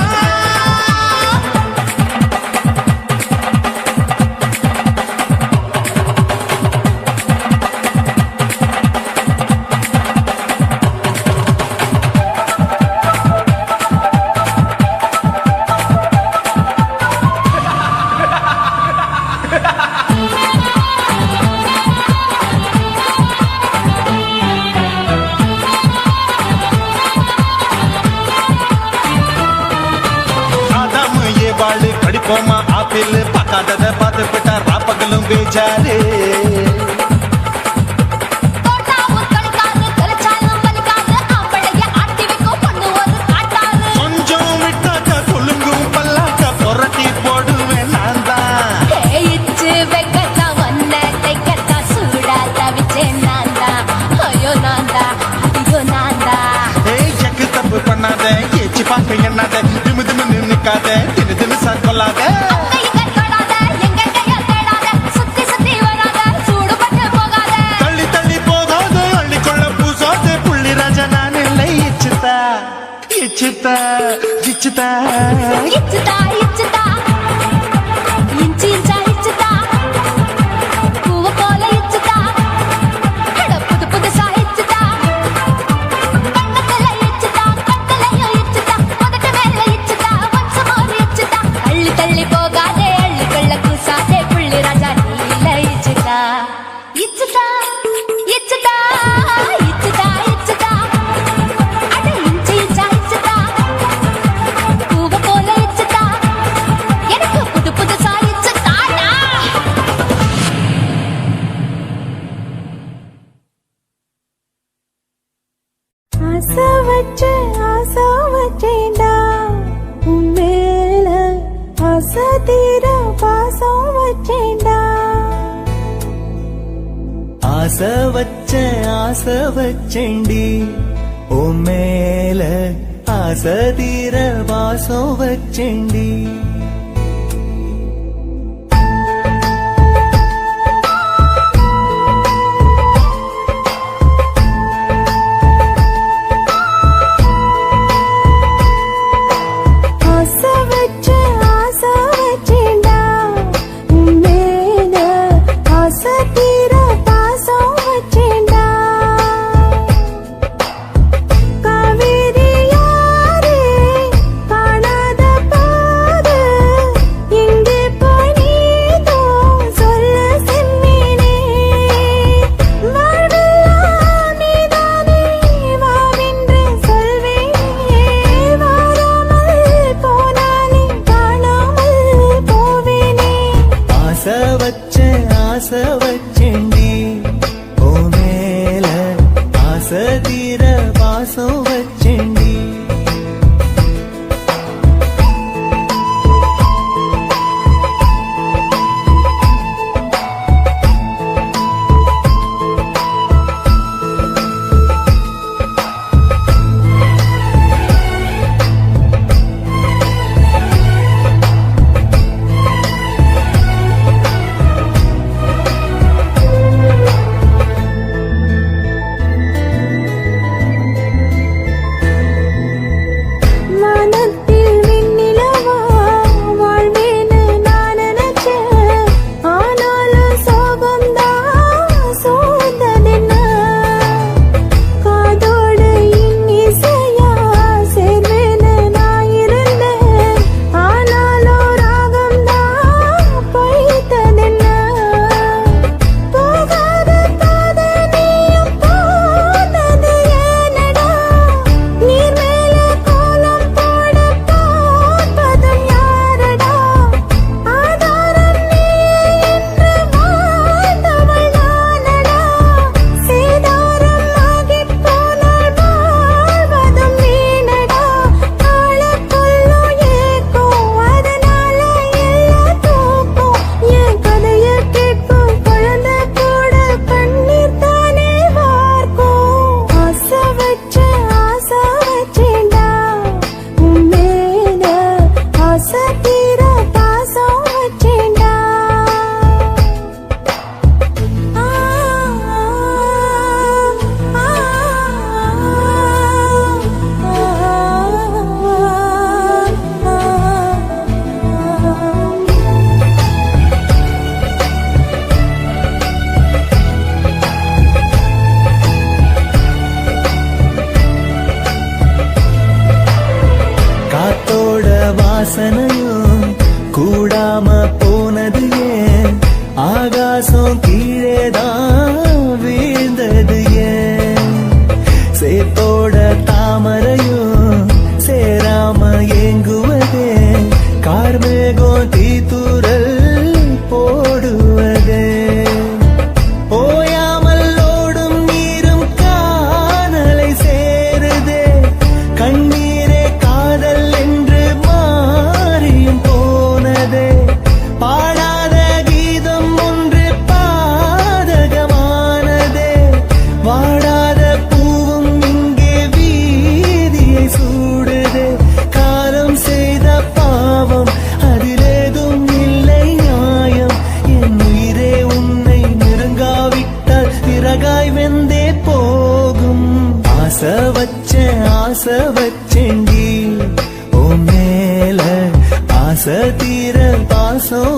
வாழு கடிப்போமா ஆப்பிள் பார்க்காதத பார்த்து விட்டா ராப்பகலும் பேஜாரு தோட்டாவும் தொலைக்காது, தொலைச்சாலும் வலிக்காது. ஆம்பளைய ஆட்டி வைக்கும் பொண்ணு ஒரு காட்டாது. கொஞ்சம் விட்டாக்க சொல்லுங்கும் பல்லாக்க புரட்டி போடுவேன் நான் தான் தேயிச்சு வைக்கத்தான் ஒன்ன தைக்கத்தான் சூடா தவிச்சேன் நான் தான். ஐயோ நான் தான், ஐயோ நான் தான். ஏய் எக்கு தப்பு பண்ணாத ஏச்சி பார்க்க எண்ணாத திமு திமு நின்னுக்காத தினு தினு சாக்கொள்ளாத கையை தொடாத, எங்க கையை தேடாத. சுத்தி சுத்தி வராத, சூடுபட்டு போகாத. தள்ளி தள்ளி போகாத அள்ளிக்கொள்ள பூசாத புள்ளி ராஜா நான் இல்லை இச்சுதா இச்சுதா இச்சுதா இச்சுதா, இச்சுதா. இன்ச்சு இன்ச்சா இச்சுதா. பூவ போல இச்சுதா. அட புது புதுசா இச்சுதா. கண்ணத்துல இச்சுதா, கண்ணுலயும் இச்சுதா. உதட்டு மேல இச்சுதா, once more இச்சுதா. தள்ளி தள்ளி போகாதே, அள்ளிக்கொள்ள கூசாதே, புள்ளி ராஜா நீ இல்ல இச்சுதா. இச்சுதா, இச்சுதா, இச்சுதா, இச்சுதா. அட இன்ச்சு இன்ச்சா இச்சுதா. பூவ போல இச்சுதா. எனக்கு புது புதுசா இச்சுதாடா. ஆசை வச்சேன்டா உன் மேல ஆசை தீர பாசம் வச்சேன்டா ஆசை வச்சேண்டி ஓ மேல ஆசை தீர வாசம் வச்சேண்டி ஆசை வச்சேன்டா உன் மேல ஆசை தீர பாசம் வச்சேன்டா காவேரி யாரே காணாத பாரு வாசனையும் கூடாம போனது ஏன் ஆகாசம் கீழேதான் வீழ்ந்தது ஏன் சேத்தோட தாமரையும் சேராம ஏங்குவதே கார்மேகம் தீத்துரல் போடுவதே ஓயாமல் ஓடும் நீரும் காதலை சேருதே கண்ணீரே காதல் என்று மாறியும் போனதே பாடாத கீதம் ஒன்று பாதகமானதே வாடாத பூவும் இங்கே வீதியை சூடுதே காலம் செய்த பாவம் அதிலேதும் இல்லை நியாயம் என் உயிரே உன்னை நெருங்காவிட்டால் பிறகாய் வெந்தே போகும் ஆசை வச்சேன்டி ஓ மேல ஆசை தீர பாசம்